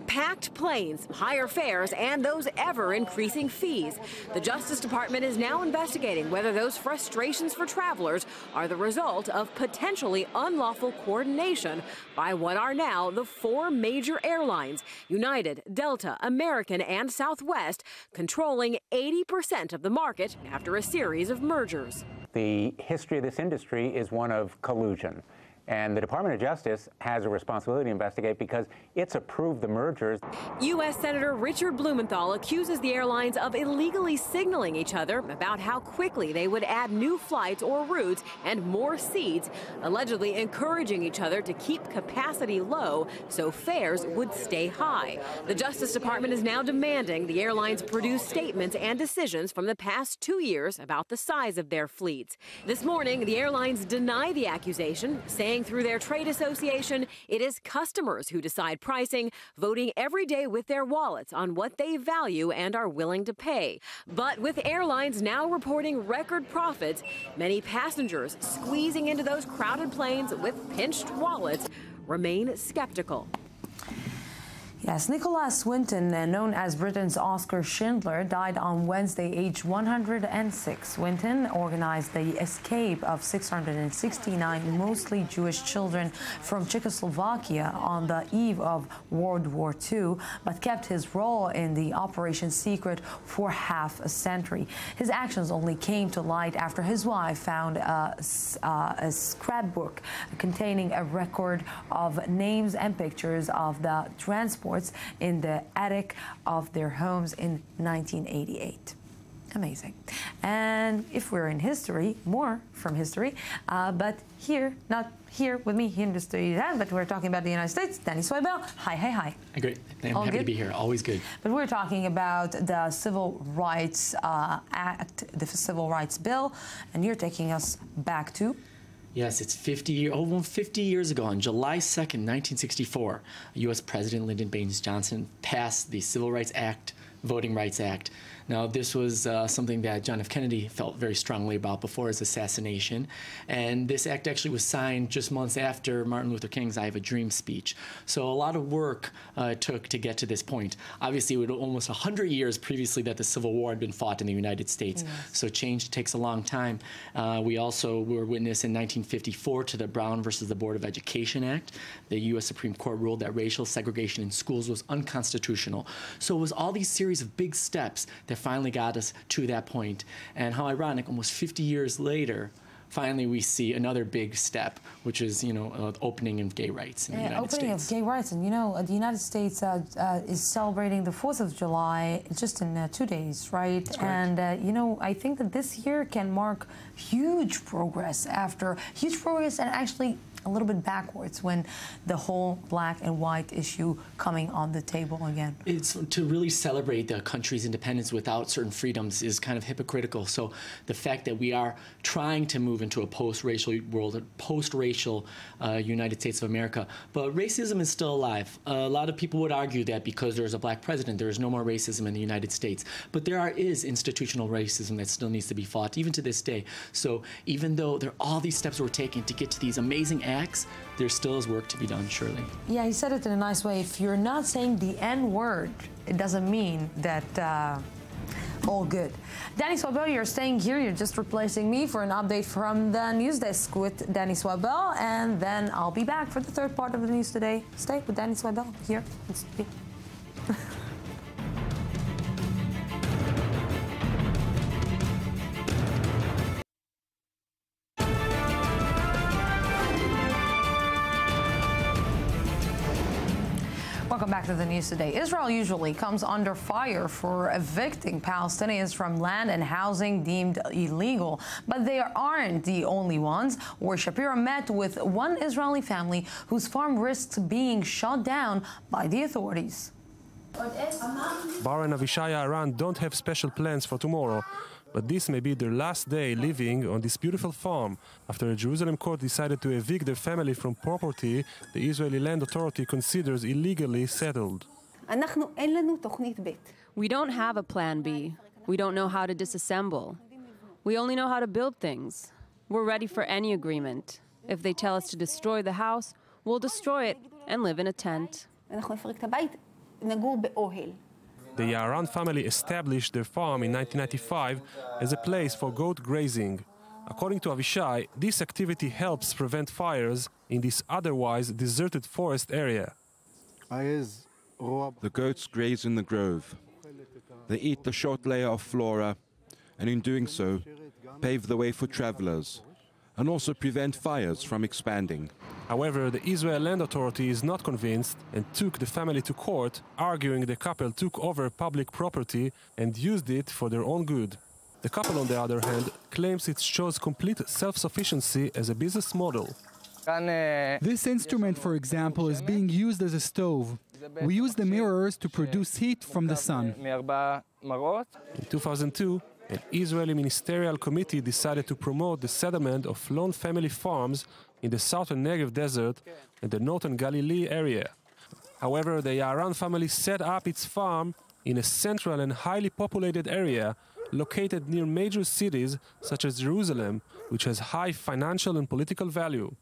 Packed planes, higher fares, and those ever-increasing fees. The Justice Department is now investigating whether those frustrations for travelers are the result of potentially unlawful coordination by what are now the 4 major airlines, United, Delta, American, and Southwest, controlling 80% of the market after a series of mergers. The history of this industry is one of collusion. And the Department of Justice has a responsibility to investigate because it's approved the mergers. U.S. Senator Richard Blumenthal accuses the airlines of illegally signaling each other about how quickly they would add new flights or routes and more seats, allegedly encouraging each other to keep capacity low so fares would stay high. The Justice Department is now demanding the airlines produce statements and decisions from the past 2 years about the size of their fleets. This morning, the airlines deny the accusation, saying through their trade association, it is customers who decide pricing, voting every day with their wallets on what they value and are willing to pay. But with airlines now reporting record profits, many passengers squeezing into those crowded planes with pinched wallets remain skeptical. Yes, Nicholas Swinton, known as Britain's Oscar Schindler, died on Wednesday, aged 106. Swinton organized the escape of 669 mostly Jewish children from Czechoslovakia on the eve of World War II, but kept his role in the operation secret for half a century. His actions only came to light after his wife found a scrapbook containing a record of names and pictures of the transport in the attic of their homes in 1988. Amazing. And if we're in history, more from history, but here, not here with me in the studio, but we're talking about the United States. Danny Swibel, hi. Great. I'm happy to be here. Always good. But we're talking about the Civil Rights Act, the Civil Rights Bill, and you're taking us back to... Yes, it's 50 years ago, on July 2nd, 1964, U.S. President Lyndon Baines Johnson passed the Civil Rights Act Voting Rights Act. Now, this was something that John F. Kennedy felt very strongly about before his assassination, and this act actually was signed just months after Martin Luther King's I Have a Dream speech. So a lot of work it took to get to this point. Obviously, it was almost 100 years previously that the Civil War had been fought in the United States, so change takes a long time. We also were witness in 1954 to the Brown versus the Board of Education Act. The U.S. Supreme Court ruled that racial segregation in schools was unconstitutional. So it was all these series of big steps that finally got us to that point. And how ironic, almost 50 years later, finally we see another big step, which is, opening of gay rights in the United States. Opening of gay rights. And, the United States is celebrating the 4th of July just in 2 days, right? And, I think that this year can mark huge progress and actually a little bit backwards when the whole black and white issue coming on the table again. It's to really celebrate the country's independence without certain freedoms is kind of hypocritical. So the fact that we are trying to move into a post-racial world, a post-racial United States of America, but racism is still alive. A lot of people would argue that because there's a black president, there is no more racism in the United States. But there is institutional racism that still needs to be fought, even to this day. So even though there are all these steps we're taking to get to these amazing acts, there still is work to be done, surely. Yeah, he said it in a nice way. If you're not saying the N-word, it doesn't mean that all good. Danny Swabel, you're staying here. You're just replacing me for an update from the news desk with Danny Swabel, and then I'll be back for the third part of the news today. Stay with Danny Swabel here. Welcome back to the news today. Israel usually comes under fire for evicting Palestinians from land and housing deemed illegal, but they aren't the only ones. Uri Shapira met with one Israeli family whose farm risks being shut down by the authorities. Bar and Avishai Aran don't have special plans for tomorrow, but this may be their last day living on this beautiful farm after a Jerusalem court decided to evict their family from property the Israeli Land Authority considers illegally settled. We don't have a plan B. We don't know how to disassemble. We only know how to build things. We're ready for any agreement. If they tell us to destroy the house, we'll destroy it and live in a tent. The Yaran family established their farm in 1995 as a place for goat grazing. According to Avishai, this activity helps prevent fires in this otherwise deserted forest area. The goats graze in the grove. They eat the short layer of flora, and in doing so, pave the way for travelers, and also prevent fires from expanding. However, the Israel Land Authority is not convinced and took the family to court, arguing the couple took over public property and used it for their own good. The couple, on the other hand, claims it shows complete self-sufficiency as a business model. This instrument, for example, is being used as a stove. We use the mirrors to produce heat from the sun. In 2002, an Israeli ministerial committee decided to promote the settlement of lone family farms in the southern Negev desert and the northern Galilee area. However, the Yaran family set up its farm in a central and highly populated area located near major cities such as Jerusalem, which has high financial and political value.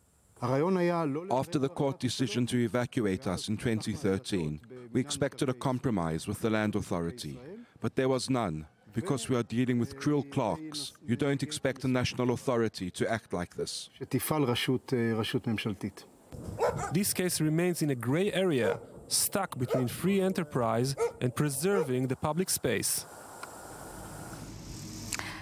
After the court decision to evacuate us in 2013, we expected a compromise with the land authority, but there was none. Because we are dealing with cruel clerks, you don't expect a national authority to act like this. This case remains in a gray area, stuck between free enterprise and preserving the public space.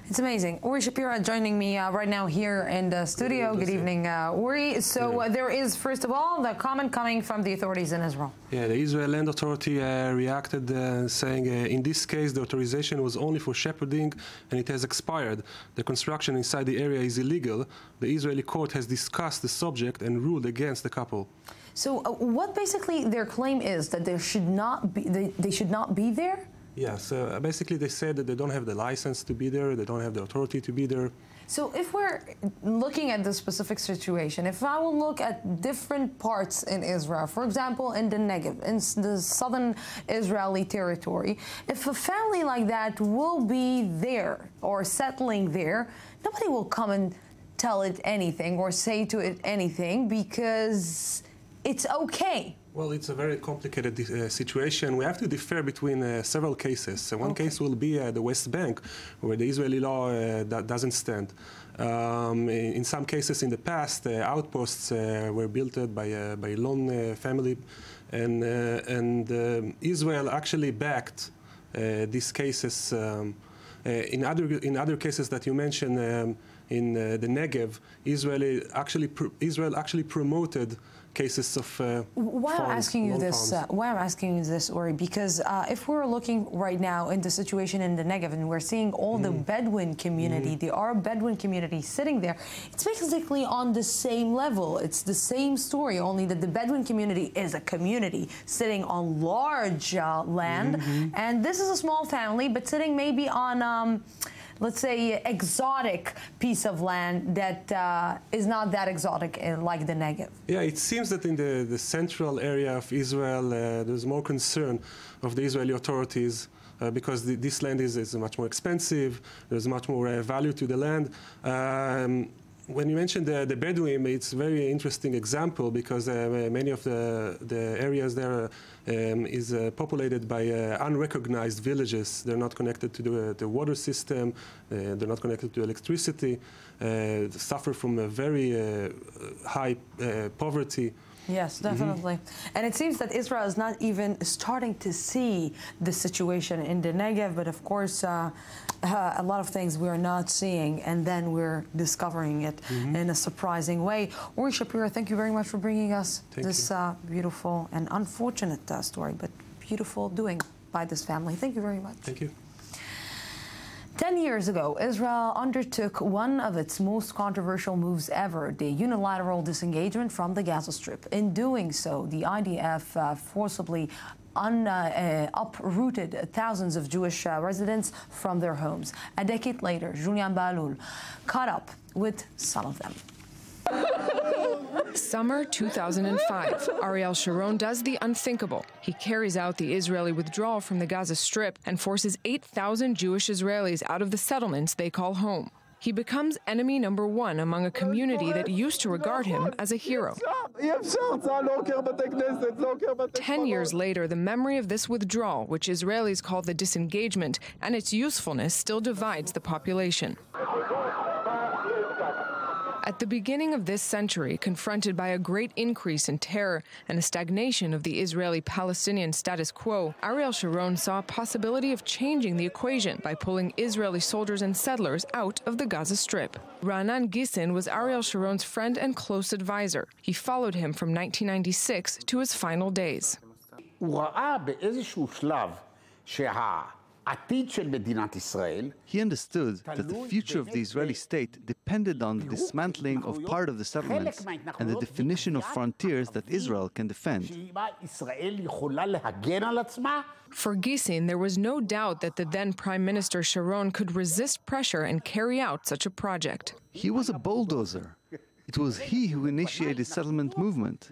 It's amazing. Uri Shapira joining me right now here in the studio. Good evening, Uri. So there is, first of all, the comment coming from the authorities in Israel. Yeah, the Israel Land Authority reacted saying in this case the authorization was only for shepherding and it has expired. The construction inside the area is illegal. The Israeli court has discussed the subject and ruled against the couple. So what basically their claim is, that there should not be, they should not be there? Yeah, so basically they said that they don't have the license to be there, they don't have the authority to be there. So if we're looking at the specific situation, if I will look at different parts in Israel, for example, in the Negev, in the southern Israeli territory, if a family like that will be there or settling there, nobody will come and tell it anything or say to it anything because it's okay. Well, it's a very complicated situation. We have to differ between several cases. One case will be the West Bank, where the Israeli law doesn't stand. In some cases in the past, outposts were built by a lone family, and Israel actually backed these cases. In other cases that you mentioned, in the Negev, Israel actually promoted cases of why I'm asking you this, Uri, because if we're looking right now in the situation in the Negev and we're seeing all the Bedouin community, the Arab Bedouin community sitting there, it's basically on the same level. It's the same story, only that the Bedouin community is a community sitting on large land, and this is a small family, but sitting maybe on let's say, exotic piece of land that is not that exotic like the Negev. Yeah, it seems that in the central area of Israel, there's more concern of the Israeli authorities because this land is much more expensive, there's much more value to the land. When you mentioned the Bedouin, it's a very interesting example because many of the areas there is populated by unrecognized villages. They're not connected to the water system, they're not connected to electricity, they suffer from a very high poverty. Yes, definitely. And it seems that Israel is not even starting to see the situation in the Negev, but of course, a lot of things we're not seeing, and then we're discovering it in a surprising way. Uri Shapira, thank you very much for bringing us this beautiful and unfortunate story, but beautiful doing by this family. Thank you very much. Thank you. 10 years ago, Israel undertook one of its most controversial moves ever, the unilateral disengagement from the Gaza Strip. In doing so, the IDF forcibly uprooted thousands of Jewish residents from their homes. A decade later, Julian Balul caught up with some of them. Summer 2005, Ariel Sharon does the unthinkable. He carries out the Israeli withdrawal from the Gaza Strip and forces 8,000 Jewish Israelis out of the settlements they call home. He becomes enemy number one among a community that used to regard him as a hero. 10 years later, the memory of this withdrawal, which Israelis call the disengagement, and its usefulness still divides the population. At the beginning of this century, confronted by a great increase in terror and a stagnation of the Israeli-Palestinian status quo, Ariel Sharon saw a possibility of changing the equation by pulling Israeli soldiers and settlers out of the Gaza Strip. Ra'anan Gissin was Ariel Sharon's friend and close advisor. He followed him from 1996 to his final days. He understood that the future of the Israeli state depended on the dismantling of part of the settlements and the definition of frontiers that Israel can defend. For Gissin, there was no doubt that the then Prime Minister Sharon could resist pressure and carry out such a project. He was a bulldozer. It was he who initiated the settlement movement.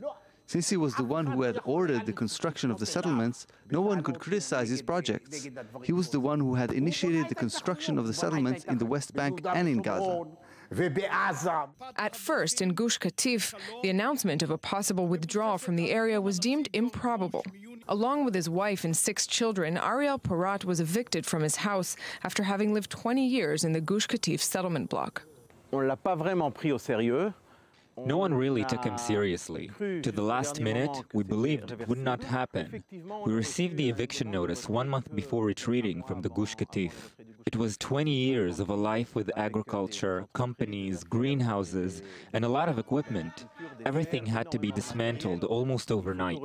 Since he was the one who had ordered the construction of the settlements, no one could criticize his projects. He was the one who had initiated the construction of the settlements in the West Bank and in Gaza. At first, in Gush Katif, the announcement of a possible withdrawal from the area was deemed improbable. Along with his wife and 6 children, Ariel Porat was evicted from his house after having lived 20 years in the Gush Katif settlement block. No one really took him seriously. To the last minute, we believed it would not happen. We received the eviction notice 1 month before retreating from the Gush Katif. It was 20 years of a life with agriculture, companies, greenhouses, and a lot of equipment. Everything had to be dismantled almost overnight.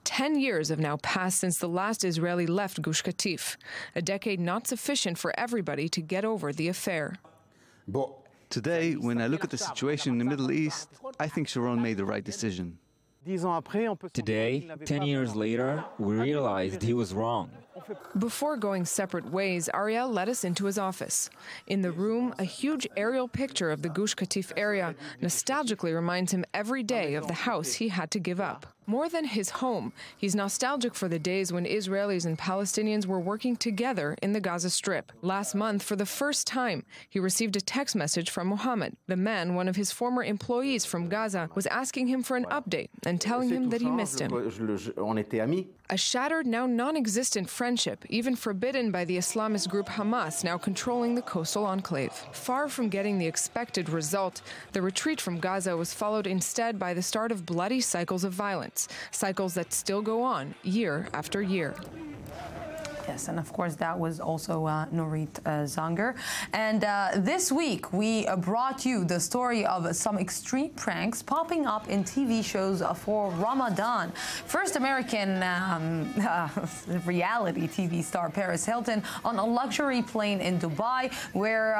10 years have now passed since the last Israeli left Gush Katif, a decade not sufficient for everybody to get over the affair. Today, when I look at the situation in the Middle East, I think Sharon made the right decision. Today, 10 years later, we realized he was wrong. Before going separate ways, Ariel led us into his office. In the room, a huge aerial picture of the Gush Katif area nostalgically reminds him every day of the house he had to give up. More than his home, he's nostalgic for the days when Israelis and Palestinians were working together in the Gaza Strip. Last month, for the first time, he received a text message from Mohammed. The man, one of his former employees from Gaza, was asking him for an update and telling him that he missed him. A shattered, now non-existent friendship, even forbidden by the Islamist group Hamas, now controlling the coastal enclave. Far from getting the expected result, the retreat from Gaza was followed instead by the start of bloody cycles of violence, cycles that still go on year after year. Yes, and of course that was also Nurit Zanger. And this week we brought you the story of some extreme pranks popping up in TV shows for Ramadan. First American reality TV star Paris Hilton on a luxury plane in Dubai where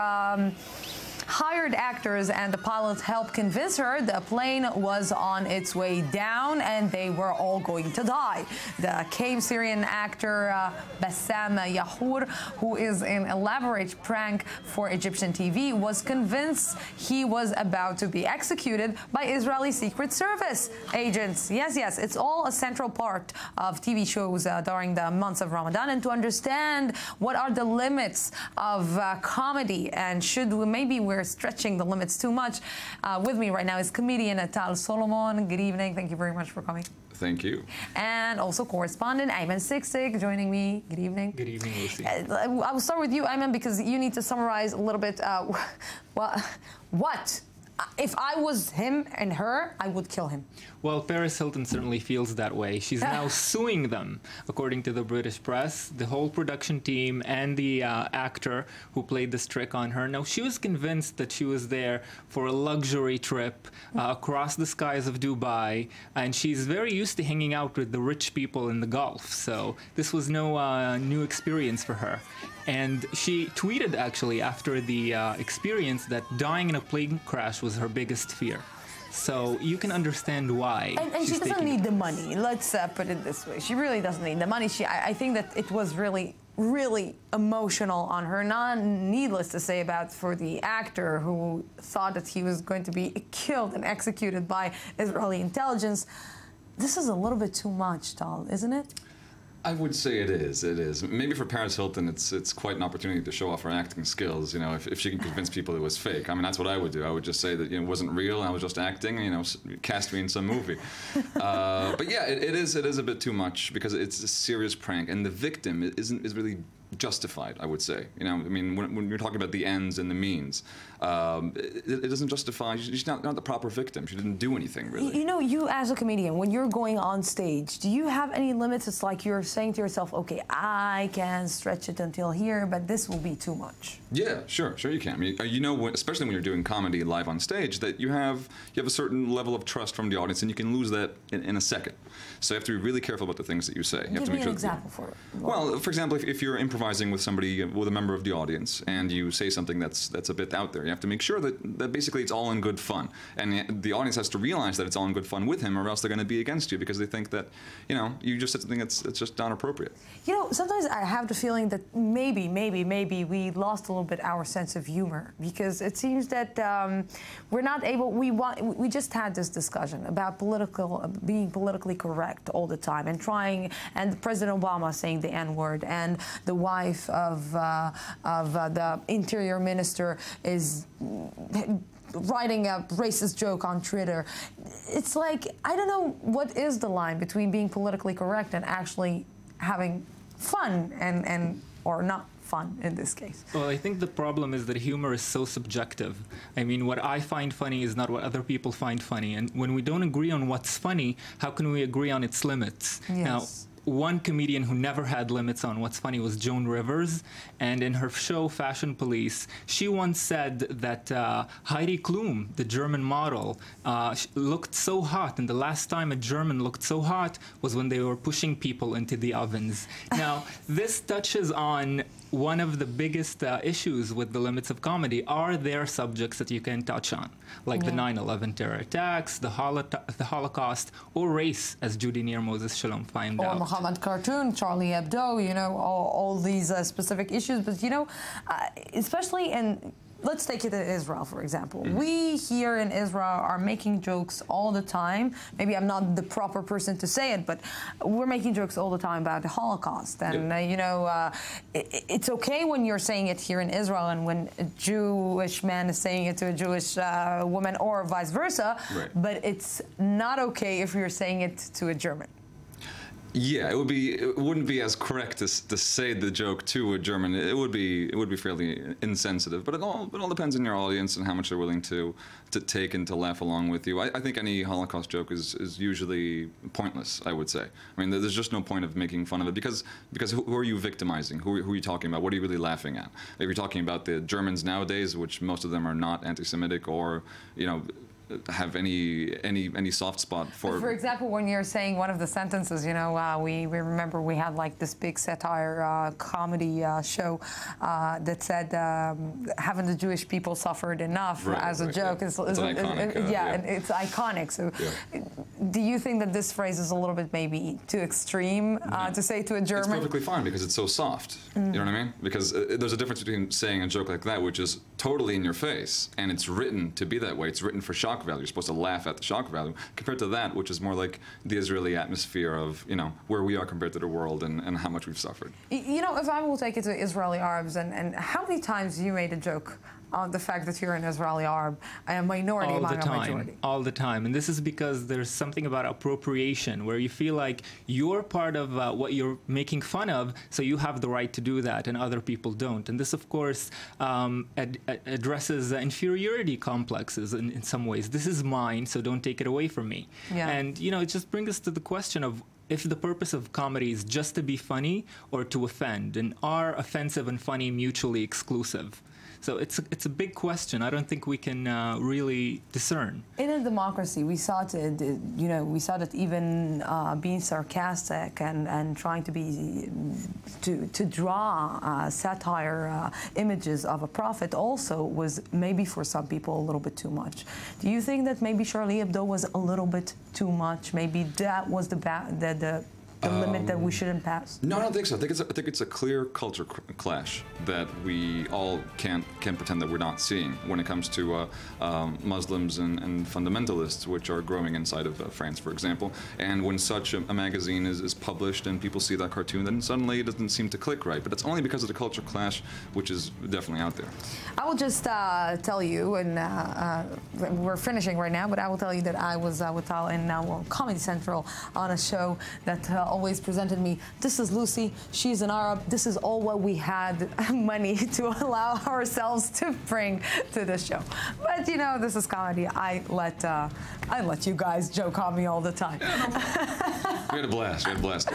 hired actors and the pilots helped convince her the plane was on its way down and they were all going to die. The Cave Syrian actor Bassam Yahour, who is an elaborate prank for Egyptian TV, was convinced he was about to be executed by Israeli Secret Service agents. Yes, yes, it's all a central part of TV shows during the months of Ramadan. And to understand what are the limits of comedy and should we maybe we're stretching the limits too much. With me right now is comedian Tal Solomon. Good evening. Thank you very much for coming. Thank you. And also correspondent Ayman Siksik joining me. Good evening. Good evening, Lucy. I will start with you, Ayman, because you need to summarize a little bit. What? If I was him and her, I would kill him. Well, Paris Hilton certainly feels that way. She's now suing them, according to the British press, the whole production team and the actor who played this trick on her. Now, she was convinced that she was there for a luxury trip across the skies of Dubai, and she's very used to hanging out with the rich people in the Gulf, so this was no new experience for her. And she tweeted, actually, after the experience that dying in a plane crash was her biggest fear. So you can understand why. And she doesn't need the money. Let's put it this way. She really doesn't need the money. I think that it was really emotional on her. Needless to say about for the actor who thought that he was going to be killed and executed by Israeli intelligence. This is a little bit too much, Tal, isn't it? I would say it is. It is. Maybe for Paris Hilton, it's quite an opportunity to show off her acting skills. You know, if she can convince people it was fake. I mean, that's what I would do. I would just say that it wasn't real. And I was just acting. You know, cast me in some movie. But yeah, it is a bit too much because it's a serious prank, and the victim is really justified, I would say. You know, I mean, when you're talking about the ends and the means, it doesn't justify. She's not the proper victim. She didn't do anything, really. You know, you as a comedian, when you're going on stage, do you have any limits? It's like you're saying to yourself, okay, I can stretch it until here, but this will be too much. Yeah, sure you can. I mean, you know, especially when you're doing comedy live on stage, that you have a certain level of trust from the audience, and you can lose that in a second. So you have to be really careful about the things that you say. You have to make sure. Give me an example for it. Well, for example, if you're improvising with somebody, with a member of the audience, and you say something that's a bit out there, you have to make sure that basically it's all in good fun, and the audience has to realize that it's all in good fun with him, or else they're going to be against you because they think that, you know, you just said something that's just not appropriate. You know, sometimes I have the feeling that maybe we lost a little bit our sense of humor, because it seems that we're not able. We just had this discussion about being politically correct all the time and President Obama saying the N-word, and the wife of the interior minister is writing a racist joke on Twitter. It's like, I don't know what is the line between being politically correct and actually having fun or not fun in this case. Well, I think the problem is that humor is so subjective. I mean, what I find funny is not what other people find funny. And when we don't agree on what's funny, how can we agree on its limits? Yes. Now, one comedian who never had limits on what's funny was Joan Rivers, and in her show Fashion Police, she once said that Heidi Klum, the German model, looked so hot, and the last time a German looked so hot was when they were pushing people into the ovens. Now, this touches on one of the biggest issues with the limits of comedy are their subjects that you can touch on, like the 9/11 terror attacks, the Holocaust, or race, as Judy Near Moses Shalom found out. Or Muhammad cartoon, Charlie Hebdo, you know, all these specific issues. But, you know, especially in... Let's take it to Israel, for example. We here in Israel are making jokes all the time. Maybe I'm not the proper person to say it, but we're making jokes all the time about the Holocaust. And, you know, it's okay when you're saying it here in Israel and when a Jewish man is saying it to a Jewish woman or vice versa, but it's not okay if you're saying it to a German. Yeah, it wouldn't be as correct to say the joke to a German. It would be fairly insensitive. But it all depends on your audience and how much they're willing to take and to laugh along with you. I think any Holocaust joke is usually pointless, I would say. I mean, there's just no point of making fun of it because who are you victimizing? Who are you talking about? What are you really laughing at? If you're talking about the Germans nowadays, which most of them are not anti-Semitic or, you know, have any soft spot for example, when you're saying one of the sentences, you know, we remember we had like this big satire comedy show that said haven't the Jewish people suffered enough as a joke. It's iconic, and it's iconic. So do you think that this phrase is a little bit maybe too extreme to say to a German? It's perfectly fine because it's so soft. You know what I mean? Because there's a difference between saying a joke like that, which is totally in your face, and it's written to be that way. It's written for shock value. You're supposed to laugh at the shock value, compared to that, which is more like the Israeli atmosphere of, you know, where we are compared to the world and how much we've suffered. You know, if I will take it to Israeli Arabs, and how many times you made a joke on the fact that you're an Israeli Arab, a minority among a majority? All the time. And this is because there's something about appropriation where you feel like you're part of what you're making fun of, so you have the right to do that and other people don't. And this, of course, addresses inferiority complexes in some ways. This is mine, so don't take it away from me. And, you know, it just brings us to the question of if the purpose of comedy is just to be funny or to offend, and are offensive and funny mutually exclusive? So it's a big question. I don't think we can really discern. In a democracy, we saw that even being sarcastic and trying to be to draw satire images of a prophet also was maybe for some people a little bit too much. Do you think that maybe Charlie Hebdo was a little bit too much? Maybe that was the limit that we shouldn't pass? No, I don't think so. I think it's a clear culture clash that we all can't pretend that we're not seeing when it comes to Muslims and fundamentalists, which are growing inside of France, for example. And when such a magazine is published and people see that cartoon, then suddenly it doesn't seem to click right. But it's only because of the culture clash, which is definitely out there. I will just tell you, and we're finishing right now, but I will tell you that I was with Tal in Comedy Central on a show that always presented me, this is Lucy, she's an Arab, this is all what we had money to allow ourselves to bring to the show. But you know, this is comedy. I let you guys joke on me all the time. We had a blast. We had a blast.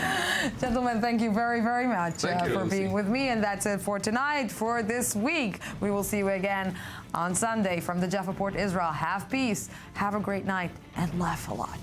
Gentlemen, thank you very, very much for being with me. And that's it for tonight, for this week. We will see you again on Sunday from the Jaffa Port, Israel. Have peace, have a great night, and laugh a lot.